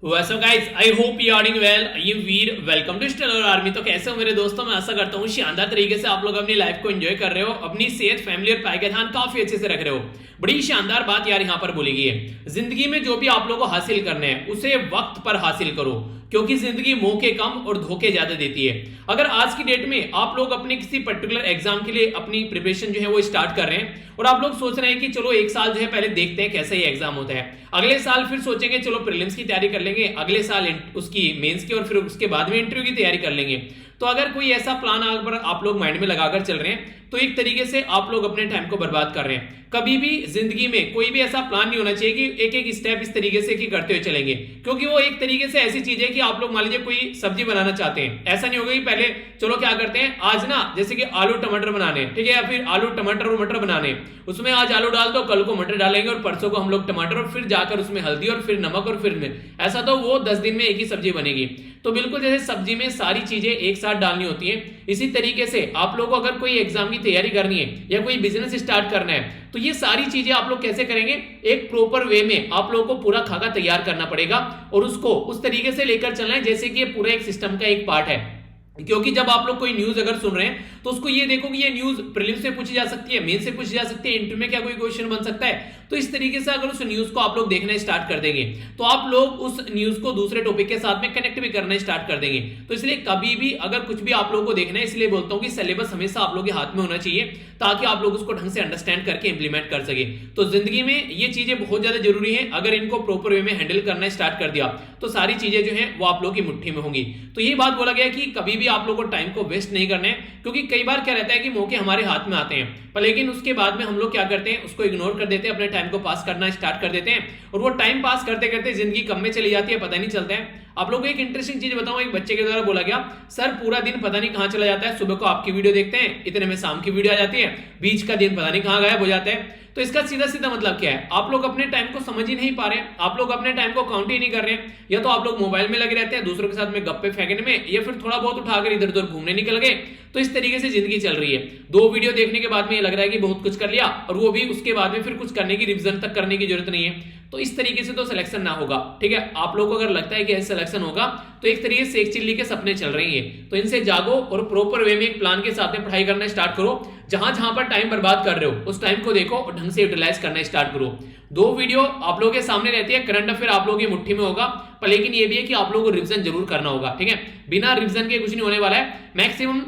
What's up guys? I hope you are doing well. I am Veer, welcome to stellar army. तो कैसे हो मेरे दोस्तों? मैं आशा करता हूँ शानदार तरीके से आप लोग अपनी लाइफ को एंजॉय कर रहे हो, अपनी सेहत, फैमिली और पाई का ध्यान काफी अच्छे से रख रहे हो। बड़ी शानदार बात यार यहाँ पर बोली गई है, जिंदगी में जो भी आप लोगों को हासिल करना है उसे वक्त पर हासिल करो, क्योंकि जिंदगी मौके कम और धोखे ज्यादा देती है। अगर आज की डेट में आप लोग अपने किसी पर्टिकुलर एग्जाम के लिए अपनी प्रिपरेशन जो है वो स्टार्ट कर रहे हैं और आप लोग सोच रहे हैं कि चलो एक साल जो है पहले देखते हैं कैसा ही एग्जाम होता है, अगले साल फिर सोचेंगे चलो प्रीलिम्स की तैयारी कर लेंगे, अगले साल उसकी मेंस की और फिर उसके बाद में इंटरव्यू की तैयारी कर लेंगे। तो अगर कोई ऐसा प्लान अगर आप लोग माइंड में लगाकर चल रहे हैं तो एक तरीके से आप लोग अपने टाइम को बर्बाद कर रहे हैं। कभी भी जिंदगी में कोई भी ऐसा प्लान नहीं होना चाहिए कि एक एक स्टेप इस तरीके से कि करते हुए चलेंगे, क्योंकि वो एक तरीके से ऐसी चीज है कि आप लोग मान लीजिए कोई सब्जी बनाना चाहते हैं, ऐसा नहीं होगा कि पहले चलो क्या करते हैं आज ना जैसे कि आलू टमाटर बनाने, ठीक है, या फिर आलू टमाटर और मटर बनाने, उसमें आज आलू डाल दो, कल को मटर डालेंगे और परसों को हम लोग टमाटर और फिर जाकर उसमें हल्दी और फिर नमक और फिर ऐसा तो वो 10 दिन में एक ही सब्जी बनेगी। तो बिल्कुल जैसे सब्जी में सारी चीजें एक साथ डालनी होती हैं, इसी तरीके से आप लोगों को अगर कोई एग्जाम की तैयारी करनी है या कोई बिजनेस स्टार्ट करना है तो ये सारी चीजें आप लोग कैसे करेंगे, एक प्रॉपर वे में आप लोगों को पूरा खाका तैयार करना पड़ेगा और उसको उस तरीके से लेकर चलना है जैसे कि ये पूरा एक सिस्टम का एक पार्ट है। क्योंकि जब आप लोग कोई न्यूज अगर सुन रहे हैं तो उसको ये देखो कि ये न्यूज प्रीलिम्स से पूछी जा सकती है, मेन से पूछी जा सकती है, इंटरव्यू में क्या कोई क्वेश्चन बन सकता है। तो इस तरीके से अगर उस न्यूज को आप लोग देखना स्टार्ट कर देंगे तो आप लोग उस न्यूज को दूसरे टॉपिक के साथ में कनेक्ट भी करना स्टार्ट कर देंगे। तो इसलिए कभी भी अगर कुछ भी आप लोगों को देखना है, इसलिए बोलता हूं कि सिलेबस हमेशा आप लोगों के हाथ में होना चाहिए ताकि आप लोग उसको ढंग से अंडरस्टैंड करके इंप्लीमेंट कर सके। तो जिंदगी में ये चीजें बहुत ज्यादा जरूरी है, अगर इनको प्रॉपर वे में हैंडल करना स्टार्ट कर दिया तो सारी चीजें जो है वो आप लोगों की मुट्ठी में होंगी। तो ये बात बोला गया कि कभी भी आप लोगों को टाइम को वेस्ट नहीं करना है, क्योंकि कई बार क्या रहता है कि मौके हमारे हाथ में आते हैं पर लेकिन उसके बाद में हम लोग क्या करते हैं उसको इग्नोर कर देते हैं, अपने टाइम को पास करना स्टार्ट कर देते हैं और वो टाइम पास करते करते जिंदगी कम में चली जाती है, पता नहीं चलता है। आप लोगों को एक इंटरेस्टिंग चीज बताऊं, एक बच्चे के द्वारा बोला गया, सर पूरा दिन पता नहीं कहां चला जाता है, सुबह को आपकी वीडियो देखते हैं, इतने में शाम की वीडियो आ जाती है, बीच का दिन पता नहीं कहां गायब हो जाता है। तो इसका सीधा सीधा मतलब क्या है, आप लोग अपने टाइम को समझ ही नहीं पा रहे, आप लोग अपने टाइम को काउंट ही नहीं कर रहे हैं, या तो आप लोग मोबाइल में लगे रहते हैं दूसरों के साथ में गप्पे फेंकने में, या फिर थोड़ा बहुत उठाकर इधर उधर घूमने निकल गए। तो इस तरीके से जिंदगी चल रही है, 2 वीडियो देखने के बाद में ये लग रहा है कि बहुत कुछ कर लिया और वो भी उसके बाद में फिर कुछ करने की रिवीजन तक करने की जरूरत नहीं है। तो इस तरीके से तो सिलेक्शन ना होगा, ठीक है। आप लोगों को अगर लगता है कि ऐसे सिलेक्शन होगा तो एक तरीके से एक चिल्ली के सपने चल रही हैं, तो इनसे जागो और प्रॉपर वे में एक प्लान के साथ में पढ़ाई करना स्टार्ट करो। जहां जहां पर टाइम बर्बाद कर रहे हो उस टाइम को देखो और ढंग से यूटिलाइज करना स्टार्ट करो। 2 वीडियो आप लोगों के सामने रहती है, करंट अफेयर आप लोगों की मुट्ठी में होगा, पर लेकिन ये भी है कि आप लोगों को रिवीजन जरूर करना होगा, ठीक है। बिना रिवीजन के कुछ नहीं होने वाला है। मैक्सिमम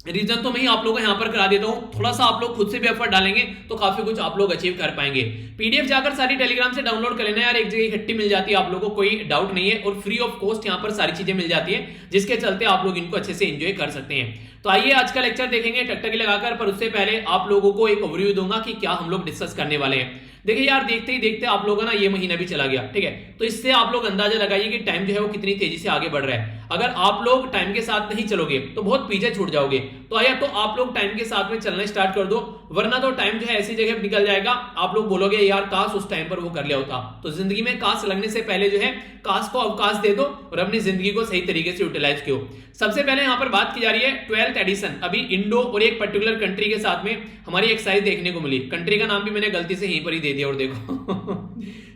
रीजन तो मैं ही आप लोगों को यहां पर करा देता हूं, थोड़ा सा आप लोग खुद से भी एफर्ट डालेंगे तो काफी कुछ आप लोग अचीव कर पाएंगे। पीडीएफ जाकर सारी टेलीग्राम से डाउनलोड कर लेना यार, एक जगह इकट्ठी मिल जाती है, आप लोगों को कोई डाउट नहीं है और फ्री ऑफ कॉस्ट यहां पर सारी चीजें मिल जाती है, जिसके चलते आप लोग इनको अच्छे से एंजॉय कर सकते हैं। तो आइए आज का लेक्चर देखेंगे टकटकी लगाकर, पर उससे पहले आप लोगों को एक ओवरव्यू दूंगा कि क्या हम लोग डिस्कस करने वाले हैं। देखिए यार, देखते ही देखते आप लोगों का ना ये महीना भी चला गया, ठीक है। तो इससे आप लोग अंदाजा लगाइए कि टाइम जो है वो कितनी तेजी से आगे बढ़ रहा है। अगर आप लोग टाइम के साथ नहीं चलोगे तो बहुत पीछे छूट जाओगे। तो आया तो आप लोग टाइम के साथ में चलना स्टार्ट कर दो, वरना तो टाइम जो है ऐसी जगह निकल जाएगा, आप लोग बोलोगे यार काश उस टाइम पर वो कर लिया होता। तो जिंदगी में काश लगने से पहले जो है काश को अवकाश दे दो और अपनी जिंदगी को सही तरीके से यूटिलाइज करो। सबसे पहले यहाँ पर बात की जा रही है 12th एडिशन, अभी इंडो और एक पर्टिकुलर कंट्री के साथ में हमारी एक्सरसाइज देखने को मिली। कंट्री का नाम भी मैंने गलती से यहीं पर ही दे दिया और देखो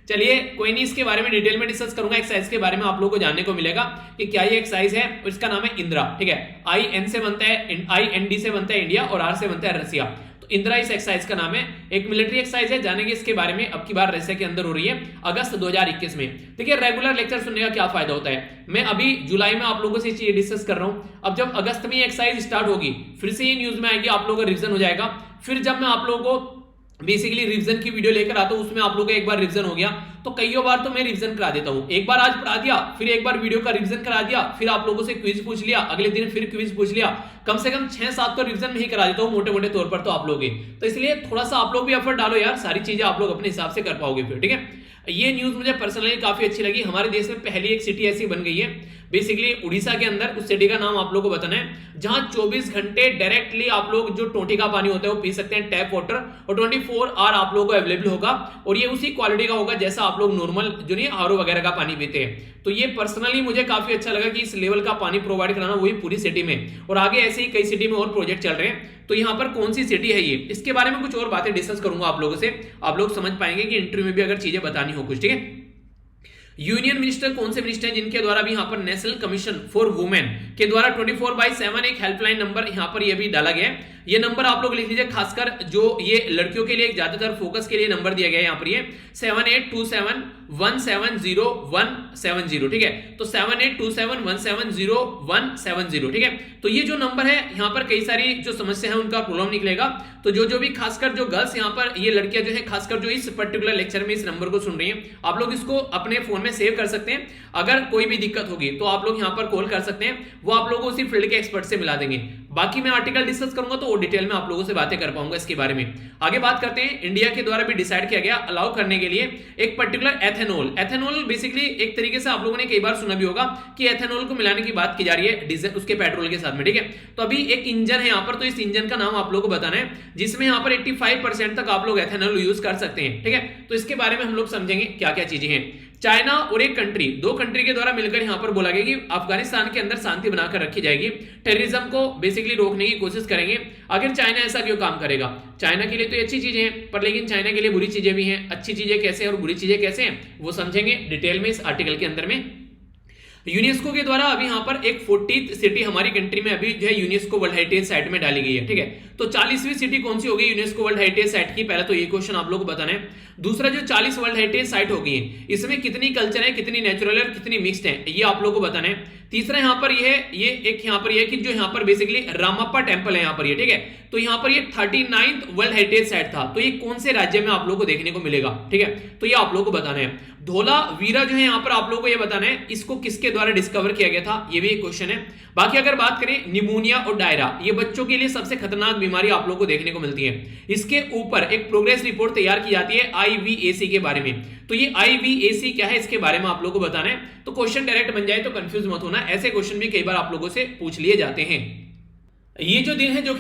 चलिए कोई नहीं, इसके बारे में डिटेल में डिस्कस करूंगा। एक्सरसाइज के बारे में आप लोगों को जानने को मिलेगा कि क्या ये एक्सरसाइज है, इसका नाम है इंदिरा, ठीक है। IN से बनता है, IND से बनता है इंडिया और R से बनता है रसिया। तो इंदिरा इस एक्सरसाइज का नाम है, एक मिलिट्री एक्सरसाइज है, जानेंगे इसके बारे में। अब की बार रसिया के अंदर हो रही है अगस्त 2021 में। देखिए रेगुलर लेक्चर सुनने का क्या फायदा होता है, मैं अभी जुलाई में आप लोगों से चीजें डिस्कस कर रहा हूं, अब जब अगस्त में एक्सरसाइज स्टार्ट होगी फिर से ये न्यूज में आएगी, आप लोगों का रिविजन हो जाएगा। फिर जब मैं आप लोगों को बेसिकली रिवीजन की वीडियो लेकर आता हूं, उसमें आप लोगों का एक बार रिवीजन हो गया तो कई बार तो मैं रिवीजन करा देता हूं। एक बार आज पढ़ा दिया, फिर एक बार वीडियो का रिवीजन करा दिया, फिर आप लोगों से क्विज पूछ लिया, अगले दिन फिर क्विज पूछ लिया, कम से कम 6-7 तो रिवीजन में ही करा देता हूं मोटे मोटे तौर पर तो आप लोग। तो इसलिए थोड़ा सा आप लोग भी एफर्ट डालो यार, सारी चीजें आप लोग अपने हिसाब से कर पाओगे फिर, ठीक है। ये न्यूज मुझे पर्सनली काफी अच्छी लगी। हमारे देश में पहली एक सिटी ऐसी बन गई है बेसिकली उड़ीसा के अंदर, उस सिटी का नाम आप लोगों को बताना है, जहां 24 घंटे डायरेक्टली आप लोग जो टोटी का पानी होता है वो पी सकते हैं, टैप वाटर, और 24 आवर आप लोगों को अवेलेबल होगा और ये उसी क्वालिटी का होगा जैसा आप लोग नॉर्मल जो नहीं आरओ वगैरह का पानी पीते हैं। तो ये पर्सनली मुझे काफी अच्छा लगा कि इस लेवल का पानी प्रोवाइड कराना, वही पूरी सिटी में, और आगे ऐसे ही कई सिटी में और प्रोजेक्ट चल रहे हैं। तो यहाँ पर कौन सी सिटी है ये, इसके बारे में कुछ और बातें डिस्कस करूंगा आप लोगों से, आप लोग समझ पाएंगे कि इंटरव्यू में भी अगर चीजें बतानी हो कुछ, ठीक है। यूनियन मिनिस्टर कौन से मिनिस्टर हैं जिनके द्वारा भी यहां पर नेशनल कमीशन फॉर वुमेन के द्वारा 24/7 एक हेल्पलाइन नंबर यहां पर ये भी डाला गया है। ये नंबर आप लोग लिख लीजिए, खासकर जो ये लड़कियों के लिए ज्यादातर फोकस के लिए नंबर दिया गया है यहां पर, ये 7827170170, ठीक है। तो 7827170170, ठीक है। तो ये जो नंबर है यहां पर कई सारी जो समस्या है उनका प्रॉब्लम निकलेगा। तो जो भी खासकर जो गर्ल्स यहां पर, ये लड़कियां जो है खासकर जो इस पर्टिकुलर लेक्चर में इस नंबर को सुन रही हैं, आप लोग इसको अपने फोन में सेव कर सकते हैं। अगर कोई भी दिक्कत होगी तो आप लोग यहां पर कॉल कर सकते हैं, वो आप लोगों को उसी फील्ड के एक्सपर्ट से मिला देंगे। बाकी मैं आर्टिकल डिस्कस करूंगा तो वो डिटेल में आप लोगों से बातें कर पाऊंगा इसके बारे में। आगे बात करते हैं, इंडिया के द्वारा भी डिसाइड किया गया अलाउ करने के लिए एक पर्टिकुलर एथेनॉल। एथेनॉल बेसिकली एक तरीके से आप लोगों ने कई बार सुना भी होगा कि एथेनॉल को मिलाने की बात की जा रही है डीजल उसके पेट्रोल के साथ में, ठीक है। तो अभी एक इंजन है यहाँ पर, तो इस इंजन का नाम आप लोगों को बताना है जिसमें यहाँ पर 85% तक आप लोग एथेनॉल यूज कर सकते हैं, ठीक है। तो इसके बारे में हम लोग समझेंगे क्या क्या चीजें हैं। चाइना और एक कंट्री, दो कंट्री के द्वारा मिलकर यहां पर बोला गया कि अफगानिस्तान के अंदर शांति बनाकर रखी जाएगी, टेररिज्म को बेसिकली रोकने की कोशिश करेंगे। आखिर चाइना ऐसा क्यों काम करेगा? चाइना के लिए तो अच्छी चीजें हैं, पर लेकिन चाइना के लिए बुरी चीजें भी हैं। अच्छी चीजें कैसे और बुरी चीजें कैसे हैं वो समझेंगे डिटेल में इस आर्टिकल के अंदर में। यूनेस्को के द्वारा अभी यहां पर एक 40th सिटी हमारी कंट्री में अभी जो है यूनेस्को वर्ल्ड हेरिटेज साइट में डाली गई है, ठीक है। तो 40वीं सिटी कौन सी होगी यूनेस्को वर्ल्ड हेरिटेज साइट की? पहला तो ये क्वेश्चन आप लोगों को बताना है। दूसरा, जो 40 वर्ल्ड हेरिटेज साइट होगी इसमें कितनी कल्चर है, कितनी नेचुरल है और कितनी मिक्स्ड है, ये आप लोगों को बताना है। तीसरा यहाँ पर ये एक यहाँ पर ये कि जो यहाँ पर बेसिकली रामप्पा टेम्पल है यहाँ पर ये, ठीक है। तो यहाँ पर ये 39th वर्ल्ड हेरिटेज साइट था, तो ये कौन से राज्य में आप लोगों को देखने को मिलेगा, ठीक है। तो ये आप लोगों को बताना है। धोला वीरा जो है यहाँ पर आप लोगों को ये बताना है इसको किसके द्वारा डिस्कवर किया गया था, ये भी एक क्वेश्चन है। बाकी अगर बात करें निमोनिया और डायरा, ये बच्चों के लिए सबसे खतरनाक बीमारी आप लोगों को देखने को मिलती है। इसके ऊपर एक प्रोग्रेस रिपोर्ट तैयार की जाती है IVAC के बारे में। तो ये IVAC क्या है इसके बारे में आप लोगों को बताना है। तो क्वेश्चन डायरेक्ट बन जाए तो कंफ्यूज मत होना, ऐसे क्वेश्चन भी कई बार आप लोगों से पूछ लिए जाते हैं। ये जो दिन है जो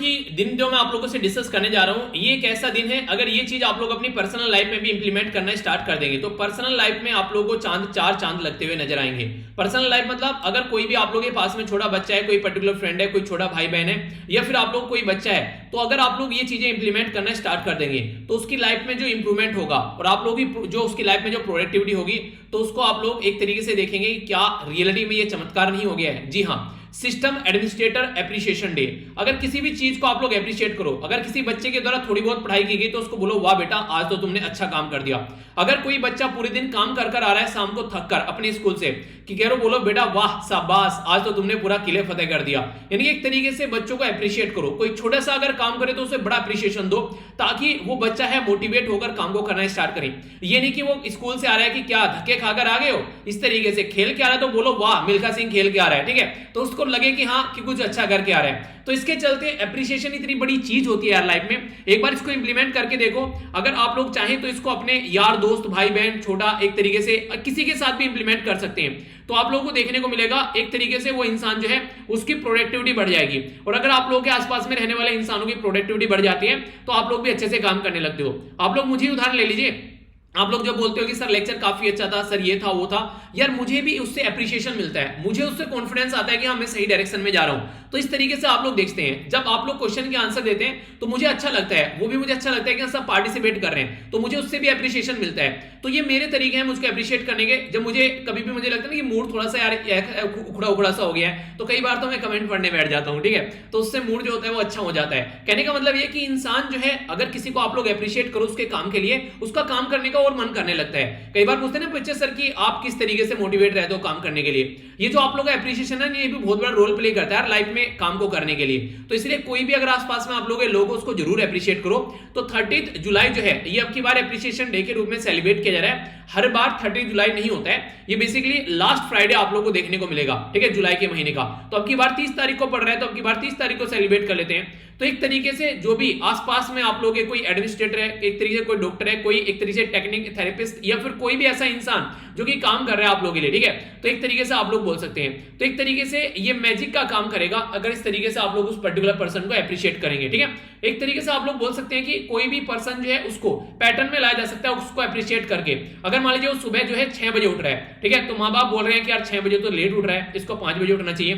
मैं आप लोगों से डिस्कस करने जा रहा हूं, ये एक ऐसा दिन है अगर ये चीज आप लोग अपनी पर्सनल लाइफ में भी इंप्लीमेंट करना स्टार्ट कर देंगे तो पर्सनल लाइफ में आप लोगों को चार चांद लगते हुए नजर आएंगे। पर्सनल लाइफ मतलब अगर कोई भी आप लोगों के पास में छोटा बच्चा है, कोई पर्टिकुलर फ्रेंड है, कोई छोटा भाई बहन है, या फिर आप लोग कोई बच्चा है, तो अगर आप लोग ये चीजें इंप्लीमेंट करना स्टार्ट कर देंगे तो उसकी लाइफ में जो इंप्रूवमेंट होगा और आप लोग की जो उसकी लाइफ में जो प्रोडक्टिविटी होगी तो उसको आप लोग एक तरीके से देखेंगे क्या रियलिटी में ये चमत्कार नहीं हो गया है। जी हाँ, सिस्टम एडमिनिस्ट्रेटर एप्रिसिएशन डे। अगर किसी भी चीज को आप लोग एप्रिशिएट करो, अगर किसी बच्चे के द्वारा थोड़ी बहुत पढ़ाई की गई तो उसको बोलो वाह बेटा आज तो तुमने अच्छा काम कर दिया। अगर कोई बच्चा पूरे दिन काम कर कर आ रहा है, शाम को थक कर अपने स्कूल से, कि कह रहे बोलो बेटा वाह शाबाश आज तो तुमने पूरा किले फतेह कर दिया। यानी एक तरीके से बच्चों को एप्रिशिएट करो। कोई छोटा सा अगर काम करे तो उसे बड़ा अप्रिशिएशन दो ताकि वो बच्चा है मोटिवेट होकर काम को करना स्टार्ट करे। ये नहीं कि वो स्कूल से आ रहा है कि क्या धक्के खाकर आ गए हो, इस तरीके से खेल के आ रहा है तो बोलो वाह मिल्खा सिंह खेल के आ रहा है, ठीक है, तो उसको लगे कि हाँ कि कुछ अच्छा करके आ रहा है। तो इसके चलते एप्रिसिएशन इतनी बड़ी चीज होती है यार लाइफ में, एक बार इसको इंप्लीमेंट करके देखो। अगर आप लोग चाहें तो इसको अपने यार दोस्त भाई बहन छोटा एक तरीके से किसी के साथ भी इंप्लीमेंट कर सकते हैं तो आप लोगों को देखने को मिलेगा एक तरीके से वो इंसान जो है उसकी प्रोडक्टिविटी बढ़ जाएगी। और अगर आप लोगों के आसपास में रहने वाले इंसानों की प्रोडक्टिविटी बढ़ जाती है तो आप लोग भी अच्छे से काम करने लगते हो। आप लोग मुझे उदाहरण ले लीजिए, आप लोग जो बोलते हो कि सर लेक्चर काफी अच्छा था, सर ये था वो था, यार मुझे भी उससे एप्रिसिएशन मिलता है, मुझे उससे कॉन्फिडेंस आता है कि हाँ मैं सही डायरेक्शन में जा रहा हूं। तो इस तरीके से आप लोग देखते हैं जब आप लोग क्वेश्चन के आंसर देते हैं तो मुझे अच्छा लगता है, वो भी मुझे अच्छा लगता है कि सब पार्टिसिपेट कर रहे हैं तो मुझे उससे भी एप्रिसिएशन मिलता है। तो ये मेरे तरीके हैं मुझको एप्रिशिएट करने के। जब मुझे कभी भी मुझे लगता है ना कि मूड थोड़ा सा यार उखड़ा उखड़ा सा हो गया है तो कई बार तो मैं कमेंट पढ़ने बैठ जाता हूँ, ठीक है, तो उससे मूड जो होता है वो अच्छा हो जाता है। कहने का मतलब ये कि इंसान जो है अगर किसी को आप लोग एप्रिशिएट करो उसके काम के लिए, उसका काम करने का और मन करने लगता है। कई बार पूछते हैं ना बच्चे सर कि आप किस तरीके से मोटिवेट रहते हो काम करने के लिए, ये जो आप लोगों का एप्रिसिएशन है ये भी बहुत बड़ा रोल प्ले करता है लाइफ में काम को करने के लिए। तो इसलिए कोई भी अगर आसपास में आप लोग लोग उसको जरूर एप्रिशिएट करो। तो 30 जुलाई जो है ये अब की बार एप्रिसिएशन डे के रूप में सेलिब्रेट किया जा रहा है। हर बार 30 जुलाई नहीं होता है, ये बेसिकली लास्ट फ्राइडे आप लोगों को देखने को मिलेगा, ठीक है, जुलाई के महीने का। तो अब की बार 30 तारीख को पड़ रहा है तो अब की बार 30 तारीख को सेलिब्रेट कर लेते हैं। तो एक तरीके से जो भी आसपास में आप लोग के कोई एडमिनिस्ट्रेटर है, एक तरीके से कोई डॉक्टर है, कोई एक तरीके से टेक्निक थेरेपिस्ट या फिर कोई भी ऐसा इंसान जो कि काम कर रहा है आप लोगों के लिए, ठीक है, तो एक तरीके से आप लोग बोल सकते हैं। तो एक तरीके से ये मैजिक का काम करेगा अगर इस तरीके से आप लोग उस पर्टिकुलर पर्सन को एप्रिशिएट करेंगे, ठीक है। एक तरीके से आप लोग बोल सकते हैं कि कोई भी पर्सन जो है उसको पैटर्न में लाया जा सकता है उसको एप्रिशिएट करके। अगर मान लीजिए वो सुबह जो है 6 बजे उठ रहा है, ठीक है, तो माँ बाप बोल रहे हैं कि यार 6 बजे तो लेट उठ रहा है, इसको 5 बजे उठना चाहिए।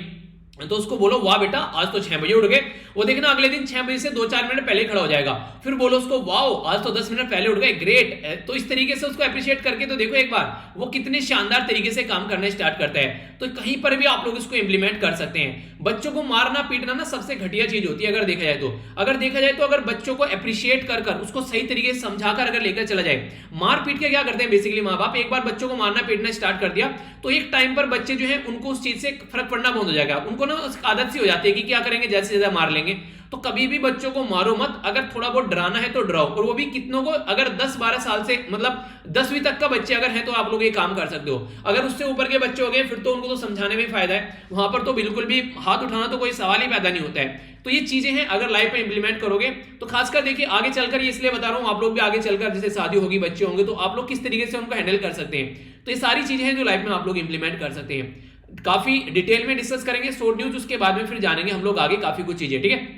तो उसको बोलो वाह बेटा आज तो 6 बजे उठ गए, वो देखना अगले दिन 6 बजे से 2-4 मिनट पहले खड़ा हो जाएगा। फिर बोलो उसको वाह आज तो 10 मिनट पहले उठ गए, ग्रेट। तो इस तरीके से उसको अप्रिशिएट करके तो देखो एक बार वो कितने शानदार तरीके से काम करना स्टार्ट करता है। तो कहीं पर भी आप लोग इसको इंप्लीमेंट कर सकते हैं। बच्चों को मारना पीटना ना सबसे घटिया चीज होती है अगर देखा जाए तो। अगर बच्चों को अप्रिशिएट कर कर उसको सही तरीके से समझाकर अगर लेकर चला जाए, मार पीट के क्या करते हैं बेसिकली माँ बाप, एक बार बच्चों को मारना पीटना स्टार्ट कर दिया तो एक टाइम पर बच्चे जो है उनको उस चीज से फर्क पड़ना बंद हो जाएगा, उनको ना आदत सी हो जाती है कि क्या करेंगे जैसे ज्यादा मार लेंगे। तो कभी भी बच्चों को मारो मत, अगर थोड़ा बहुत डराना है तो डराओ, और वो भी कितनों को, अगर 10-12 साल से मतलब 10वीं तक का बच्चे अगर हैं तो आप लोग ये काम कर सकते हो। अगर उससे ऊपर के बच्चे हो गए फिर तो उनको तो समझाने में फायदा है, वहां पर तो बिल्कुल भी हाथ उठाना तो कोई सवाल ही पैदा नहीं होता है। तो ये चीजें हैं अगर लाइफ में इंप्लीमेंट करोगे तो खासकर देखिए आगे चलकर, ये इसलिए बता रहा हूं आप लोग भी आगे चलकर जैसे शादी होगी बच्चे होंगे तो आप लोग किस तरीके से उनको हैंडल कर सकते हैं। तो ये सारी चीजें हैं जो लाइफ में आप लोग इंप्लीमेंट कर सकते हैं। काफी डिटेल में डिस्कस करेंगे शॉर्ट न्यूज, उसके बाद में फिर जानेंगे हम लोग आगे काफी कुछ चीजें, ठीक है।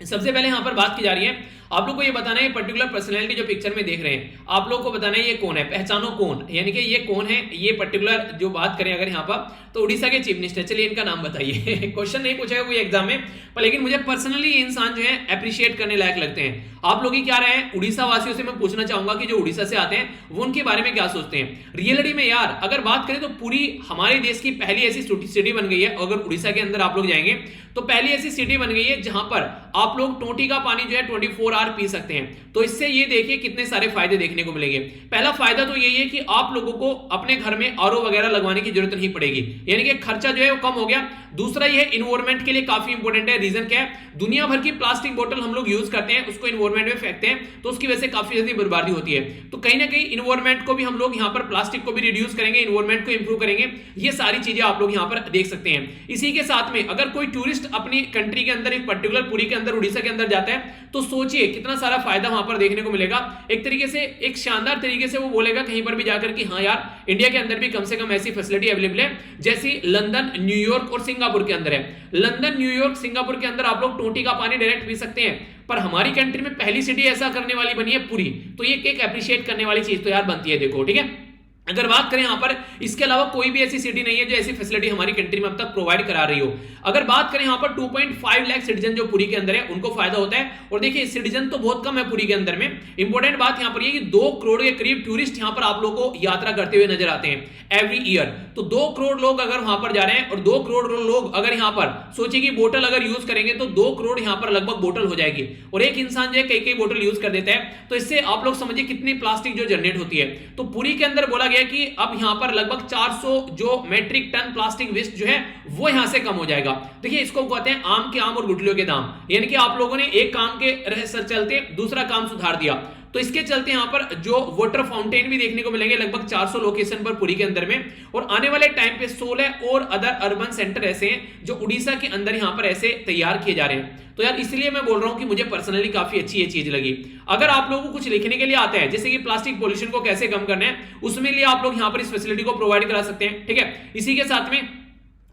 सबसे पहले यहां पर बात की जा रही है, आप लोग को ये बताना है पर्टिकुलर पर्सनैलिटी जो पिक्चर में देख रहे हैं आप लोग को बताना है ये कौन है, पहचानो कौन, यानी कि ये कौन है। ये पर्टिकुलर जो बात करें अगर यहाँ पर तो उड़ीसा के चीफ मिनिस्टर, चलिए इनका नाम बताइए। क्वेश्चन नहीं पूछेगा कोई एग्जाम में, पर लेकिन मुझे पर्सनली ये इंसान जो है अप्रिशिएट करने लायक लगते हैं। आप लोग ही क्या रहे हैं, उड़ीसा वासियों से मैं पूछना चाहूंगा कि जो उड़ीसा से आते हैं वो उनके बारे में क्या सोचते हैं। रियलिटी में यार अगर बात करें तो पूरी हमारे देश की पहली ऐसी सिटी बन गई है, अगर उड़ीसा के अंदर आप लोग जाएंगे तो पहली ऐसी सिटी बन गई है जहां पर आप लोग टोटी का पानी जो है 24 आवर पी सकते हैं। तो इससे ये देखिए कितने सारे फायदे देखने को मिलेंगे। पहला फायदा तो यही है कि आप लोगों को अपने घर में आरओ वगैरह लगवाने की जरूरत नहीं पड़ेगी, यानी कि खर्चा जो है वो कम हो गया। दूसरा ये इन्वायरमेंट के लिए काफी इंपॉर्टेंट है। रीजन क्या है, दुनिया भर की प्लास्टिक बोतल हम लोग यूज करते हैं, उसको इन्वायरमेंट में फेंकते हैं तो उसकी वजह से काफी ज्यादा बर्बादी होती है। तो कहीं ना कहीं इन्वायरमेंट को भी हम लोग यहाँ पर प्लास्टिक को भी रिड्यूस करेंगे, इन्वायरमेंट को इंप्रूव करेंगे। ये सारी चीजें आप लोग यहाँ पर देख सकते हैं। इसी के साथ में अगर कोई टूरिस्ट अपनी कंट्री के अंदर एक पर्टिकुलर पुरी के अंदर उड़ीसा के अंदर जाता है तो सोचिए कितना सारा फायदा वहां पर देखने को मिलेगा। एक तरीके से एक शानदार तरीके से वो बोलेगा कहीं पर भी जाकर कि हाँ यार इंडिया के अंदर भी कम से कम ऐसी फैसिलिटी अवेलेबल है जैसी लंदन, न्यूयॉर्क और सिंगापुर के अंदर है। लंदन, न्यूयॉर्क, सिंगापुर के अंदर आप लोग टोटी का पानी डायरेक्ट पी सकते हैं, पर हमारी कंट्री में पहली सिटी ऐसा करने वाली बनी है पुरी। तो ये एक अप्रिशिएट करने वाली चीज तो यार बनती है, देखो ठीक है। अगर बात करें यहां पर इसके अलावा कोई भी ऐसी सिटी नहीं है जो ऐसी फैसिलिटी हमारी कंट्री में अब तक प्रोवाइड करा रही हो। अगर बात करें यहां पर 2.5 लाख सिटीजन जो पुरी के अंदर है उनको फायदा होता है। और देखिए सिटीजन तो बहुत कम है पुरी के अंदर में। इंपॉर्टेंट बात यहां पर ये कि 2 करोड़ के करीब टूरिस्ट यहां पर आप लोगों को यात्रा करते हुए नजर आते हैं एवरी ईयर। तो 2 करोड़ लोग अगर वहां पर जा रहे हैं और 2 करोड़ लोग अगर यहां पर सोचिए कि बोतल अगर यूज करेंगे तो 2 करोड़ यहां पर लगभग बोतल हो जाएगी। और एक इंसान जो है कई बोतल यूज कर देता है, तो इससे आप लोग समझिए कितनी प्लास्टिक जो जनरेट होती है। तो पुरी के अंदर बोला गया कि अब यहां पर लगभग 400 जो मेट्रिक टन प्लास्टिक वेस्ट जो है वो यहां से कम हो जाएगा। देखिए इसको कहते हैं आम के आम और गुठलियों के दाम, यानी कि आप लोगों ने एक काम के रहस्य चलते दूसरा काम सुधार दिया। तो इसके चलते यहां पर जो वाटर फाउंटेन भी देखने को मिलेंगे लगभग 400 लोकेशन पर पुरी के अंदर में। और आने वाले टाइम पे 16 और अदर अर्बन सेंटर ऐसे हैं जो उड़ीसा के अंदर यहां पर ऐसे तैयार किए जा रहे हैं। तो यार इसलिए मैं बोल रहा हूं कि मुझे पर्सनली काफी अच्छी ये चीज लगी। अगर आप लोगों को कुछ लिखने के लिए आता है जैसे कि प्लास्टिक पोल्यूशन को कैसे कम करना है, उसमें लिए आप लोग यहां पर इस फैसिलिटी को प्रोवाइड करा सकते हैं, ठीक है। इसी के साथ में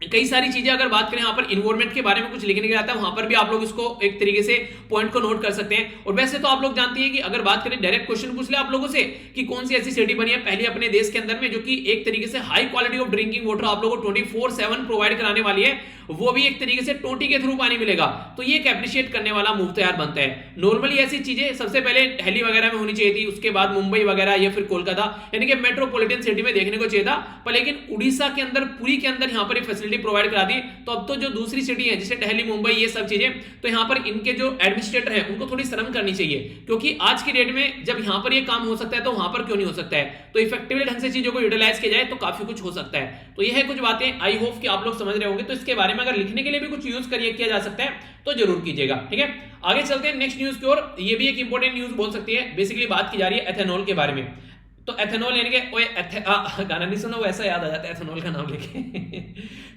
कई सारी चीजें अगर बात करें यहाँ पर इन्वायरमेंट के बारे में कुछ लिखने के लिए आता है, वहां पर भी आप लोग इसको एक तरीके से पॉइंट को नोट कर सकते हैं। और वैसे तो आप लोग जानते हैं कि अगर बात करें डायरेक्ट क्वेश्चन पूछ ले आप लोगों से कि कौन सी ऐसी सिटी बनी है पहले अपने देश के अंदर में जो कि एक तरीके से high quality of drinking water आप लोगों को 24/7 प्रोवाइड कराने वाली है, वो भी एक तरीके से टोटी के थ्रू पानी मिलेगा। तो ये एक अप्रिशिएट करने वाला मूव तैयार बनता है। नॉर्मली ऐसी चीजें सबसे पहले दिल्ली वगैरह में होनी चाहिए थी, उसके बाद मुंबई वगैरह या फिर कोलकाता यानी कि मेट्रोपॉलिटन सिटी में देखने को चाहिए था, पर लेकिन उड़ीसा के अंदर पुरी के अंदर यहाँ पर फैसिलिटी प्रोवाइड करा दी। तो अब तो जो दूसरी सिटी है जैसे दिल्ली, मुंबई, ये सब चीजें, तो यहाँ पर इनके जो एडमिनिस्ट्रेटर हैं उनको थोड़ी शर्म करनी चाहिए, क्योंकि आज की डेट में जब यहाँ पर ये काम हो सकता है तो वहां पर क्यों नहीं हो सकता है। तो इफेक्टिवली ढंग से चीजों को यूटिलाइज किया जाए तो काफी कुछ हो सकता है। तो ये है कुछ बातें, आई होप कि आप लोग समझ रहे होंगे। तो इसके बारे में अगर लिखने के लिए भी कुछ यूज किया जा सकता है तो जरूर कीजिएगा, ठीक है। आगे चलते हैं नेक्स्ट न्यूज की ओर। ये भी एक इंपॉर्टेंट न्यूज बोल सकती है। बेसिकली बात की जा रही है एथेनॉल के बारे में। तो एथेनॉल यानी कि गाना नहीं सुना वैसा याद आ जाता है एथेनॉल का नाम लेके।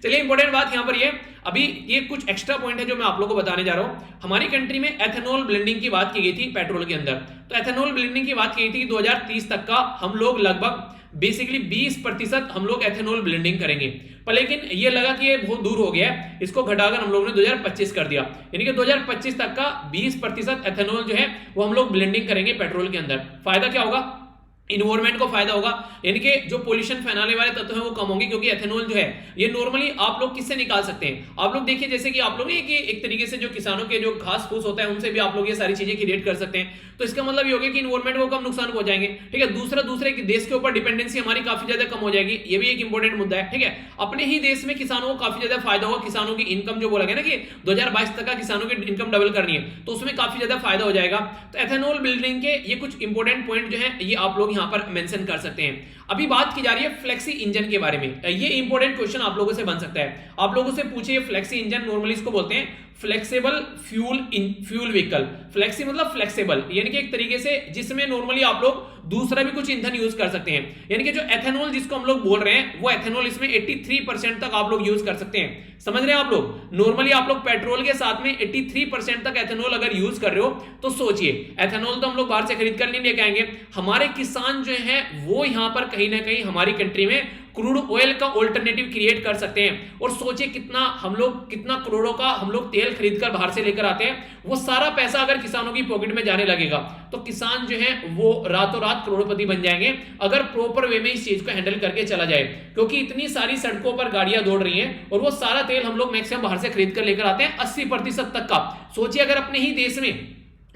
चलिए इंपॉर्टेंट बात यहां पर ये अभी ये कुछ एक्स्ट्रा पॉइंट है जो मैं आप लोगों को बताने जा रहा हूं। हमारी कंट्री में एथेनॉल ब्लेंडिंग की बात की गई थी पेट्रोल के अंदर। तो एथेनॉल ब्लेंडिंग की बात की गई थी 2030 तक का हम लोग लगभग बेसिकली 20% हम लोग एथेनॉल ब्लेंडिंग करेंगे। पर लेकिन ये लगा कि ये बहुत दूर हो गया है, इसको घटाकर हम लोगों ने 2025 कर दिया, यानी कि 2025 तक का 20% एथेनॉल जो है वो हम लोग ब्लेंडिंग करेंगे पेट्रोल के अंदर। फायदा क्या होगा, इन्वायरमेंट को फायदा होगा, यानी कि जो पोल्यूशन फैलाने वाले तत्व हैं वो कम होंगे, क्योंकि एथेनॉल जो है ये नॉर्मली आप लोग किससे निकाल सकते हैं, आप लोग देखिए जैसे कि आप लोग एक तरीके से जो किसानों के जो घास फूस होता है उनसे भी आप लोग ये सारी चीजें क्रिएट कर सकते हैं। तो इसका मतलब ये हो गया कि इन्वायरमेंट को कम नुकसान पहुंचाएंगे, ठीक है। दूसरे देश के ऊपर डिपेंडेंसी हमारी काफी ज्यादा कम हो जाएगी, ये भी एक इंपॉर्टेंट मुद्दा है, ठीक है। अपने ही देश में किसानों को काफी ज्यादा फायदा होगा, किसानों की इनकम जो बोला गया ना कि 2022 तक का किसानों की इनकम डबल करनी है, तो उसमें काफी ज्यादा फायदा हो जाएगा। तो एथेनॉल बिल्डिंग के ये कुछ इंपॉर्टेंट पॉइंट जो है ये आप लोग यहाँ पर मेंशन कर सकते हैं। अभी बात की जा रही है फ्लेक्सी इंजन के बारे में। ये इंपॉर्टेंट क्वेश्चन आप लोगों से बन सकता है, आप लोगों से पूछे फ्लेक्सी इंजन, नॉर्मली इसको बोलते हैं फ्लेक्सिबल फ्यूल व्हीकल। फ्लेक्सी मतलब फ्लेक्सिबल, यानी कि एक तरीके से जिसमें नॉर्मली आप लोग दूसरा भी कुछ ईंधन यूज कर सकते हैं, यानी कि जो एथेनॉल जिसको हम लोग बोल रहे हैं वो एथेनॉल इसमें 83% तक आप लोग यूज कर सकते हैं। समझ रहे हैं आप लोग, नॉर्मली आप लोग पेट्रोल के साथ में 83% तक एथेनॉल अगर यूज कर रहे हो तो सोचिए, एथेनॉल तो हम लोग बाहर से खरीद कर नहीं लेके आएंगे, हमारे किसान जो है वो यहां पर कहीं ना कहीं हमारी कंट्री में क्रूड ऑयल का ऑल्टरनेटिव क्रिएट कर सकते हैं। और सोचिए कितना करोड़ों का हम लोग तेल खरीद कर बाहर से लेकर आते हैं, वो सारा पैसा अगर किसानों की पॉकेट में जाने लगेगा तो किसान जो है वो रातों रात करोड़पति बन जाएंगे, अगर प्रॉपर वे में इस चीज को हैंडल करके चला जाए। क्योंकि इतनी सारी सड़कों पर गाड़ियां दौड़ रही हैं और वो सारा तेल हम लोग मैक्सिमम बाहर से खरीद कर लेकर आते हैं 80% तक का। सोचिए अगर अपने ही देश में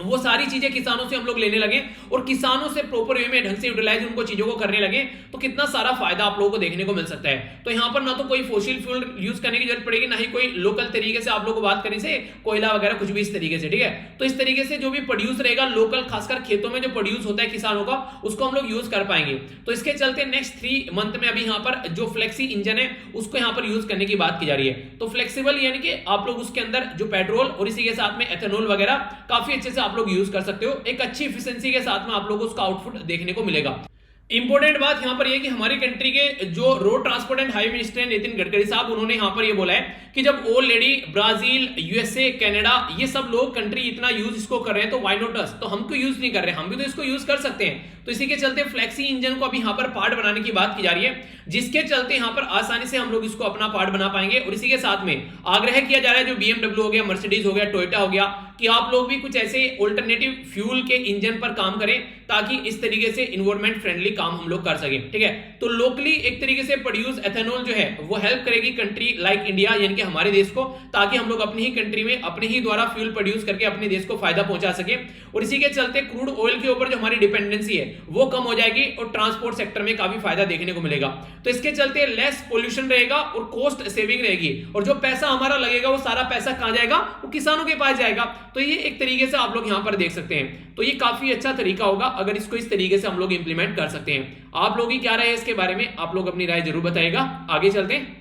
वो सारी चीजें किसानों से हम लोग लेने लगे और किसानों से प्रॉपर वे में ढंग से यूटिलाइज उनको चीजों को करने लगे तो कितना सारा फायदा आप लोगों को देखने को मिल सकता है। तो यहां पर ना तो कोई फॉसिल फ्यूल यूज करने की जरूरत पड़ेगी, ना ही कोई लोकल तरीके से आप लोग को बात करने से कोयला वगैरह कुछ भी इस तरीके से, ठीक है। तो इस तरीके से जो भी प्रोड्यूस रहेगा लोकल, खासकर खेतों में जो प्रोड्यूस होता है किसानों का, उसको हम लोग यूज कर पाएंगे। तो इसके चलते नेक्स्ट 3 मंथ में अभी यहाँ पर जो फ्लेक्सी इंजन है उसको यहाँ पर यूज करने की बात की जा रही है। तो फ्लेक्सिबल यानी कि आप लोग उसके अंदर जो पेट्रोल और इसी के साथ में एथेनॉल वगैरह काफी अच्छे से आप लोग यूज कर सकते हो, एक अच्छी एफिशिएंसी के साथ में आप लोगों को उसका आउटपुट देखने को मिलेगा। इंपॉर्टेंट बात यहां पर यह कि हमारी कंट्री के जो road transport and highway minister Nitin Gadkari साहब, उन्होंने यहां पर यह बोला है कि जब ऑलरेडी ब्राजील, यूएसए, कनाडा ये सब लोग कंट्री इतना यूज इसको कर रहे हैं तो व्हाई नॉट अस, तो हम क्यों यूज नहीं कर रहे, हम भी तो इसको यूज कर सकते हैं। तो इसी के चलते फ्लेक्सी इंजन को अभी यहां पर पार्ट बनाने की बात की जा रही है, जिसके चलते यहां पर आसानी से हम लोग इसको अपना पार्ट बना पाएंगे। और इसी के साथ में आग्रह किया जा रहा है जो बीएमडब्ल्यू हो गया, मर्सिडीज हो गया, टोयोटा हो गया, कि आप लोग भी कुछ ऐसे ऑल्टरनेटिव फ्यूल के इंजन पर काम करें ताकि इस तरीके से इन्वायरमेंट फ्रेंडली काम हम लोग कर सकें, ठीक है। तो लोकली एक तरीके से प्रोड्यूस एथेनॉल जो है वो हेल्प करेगी कंट्री लाइक इंडिया, यानी कि हमारे देश को, ताकि हम लोग अपनी ही कंट्री में अपने ही द्वारा फ्यूल प्रोड्यूस करके अपने देश को फायदा पहुंचा सके। और इसी के चलते क्रूड ऑयल के ऊपर जो हमारी डिपेंडेंसी है वो कम हो जाएगी और ट्रांसपोर्ट सेक्टर में काफी फायदा देखने को मिलेगा। तो इसके चलते लेस पोल्यूशन रहेगा और कॉस्ट सेविंग रहेगी, और जो पैसा हमारा लगेगा वो सारा पैसा कहां जाएगा, वो किसानों के पास जाएगा। तो ये एक तरीके से आप लोग यहां पर देख सकते हैं। तो ये काफी अच्छा तरीका होगा अगर इसको इस तरीके से हम लोग इंप्लीमेंट कर सकते हैं। आप लोग की क्या राय है इसके बारे में, आप लोग अपनी राय जरूर बताइएगा। आगे चलते हैं,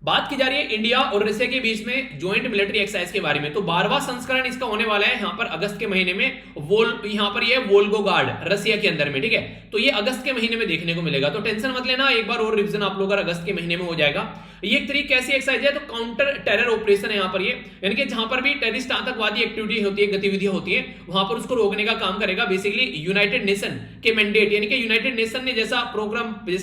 बात की जा रही है इंडिया और रशिया के बीच में ज्वाइंट मिलिट्री एक्सरसाइज के बारे में। तो 12वां संस्करण इसका होने वाला है यहाँ पर अगस्त के महीने में, यहाँ पर ये वोल्गोग्राड रशिया के अंदर में, ठीक है। तो ये अगस्त के महीने में देखने को मिलेगा, तो टेंशन मत लेना, एक बार और रिवीजन आप लोग अगस्त के महीने में हो जाएगा। ये एक तरीके कैसी एक्सरसाइज है, तो काउंटर टेरर ऑपरेशन है यहाँ पर, ये यानी कि जहां पर भी टेररिस्ट आतंकवादी एक्टिविटी होती है, गतिविधियां होती है, वहां पर उसको रोकने का काम करेगा। बेसिकली यूनाइटेड नेशन के मैंडेट, यानी कि यूनाइटेड नेशन ने जैसा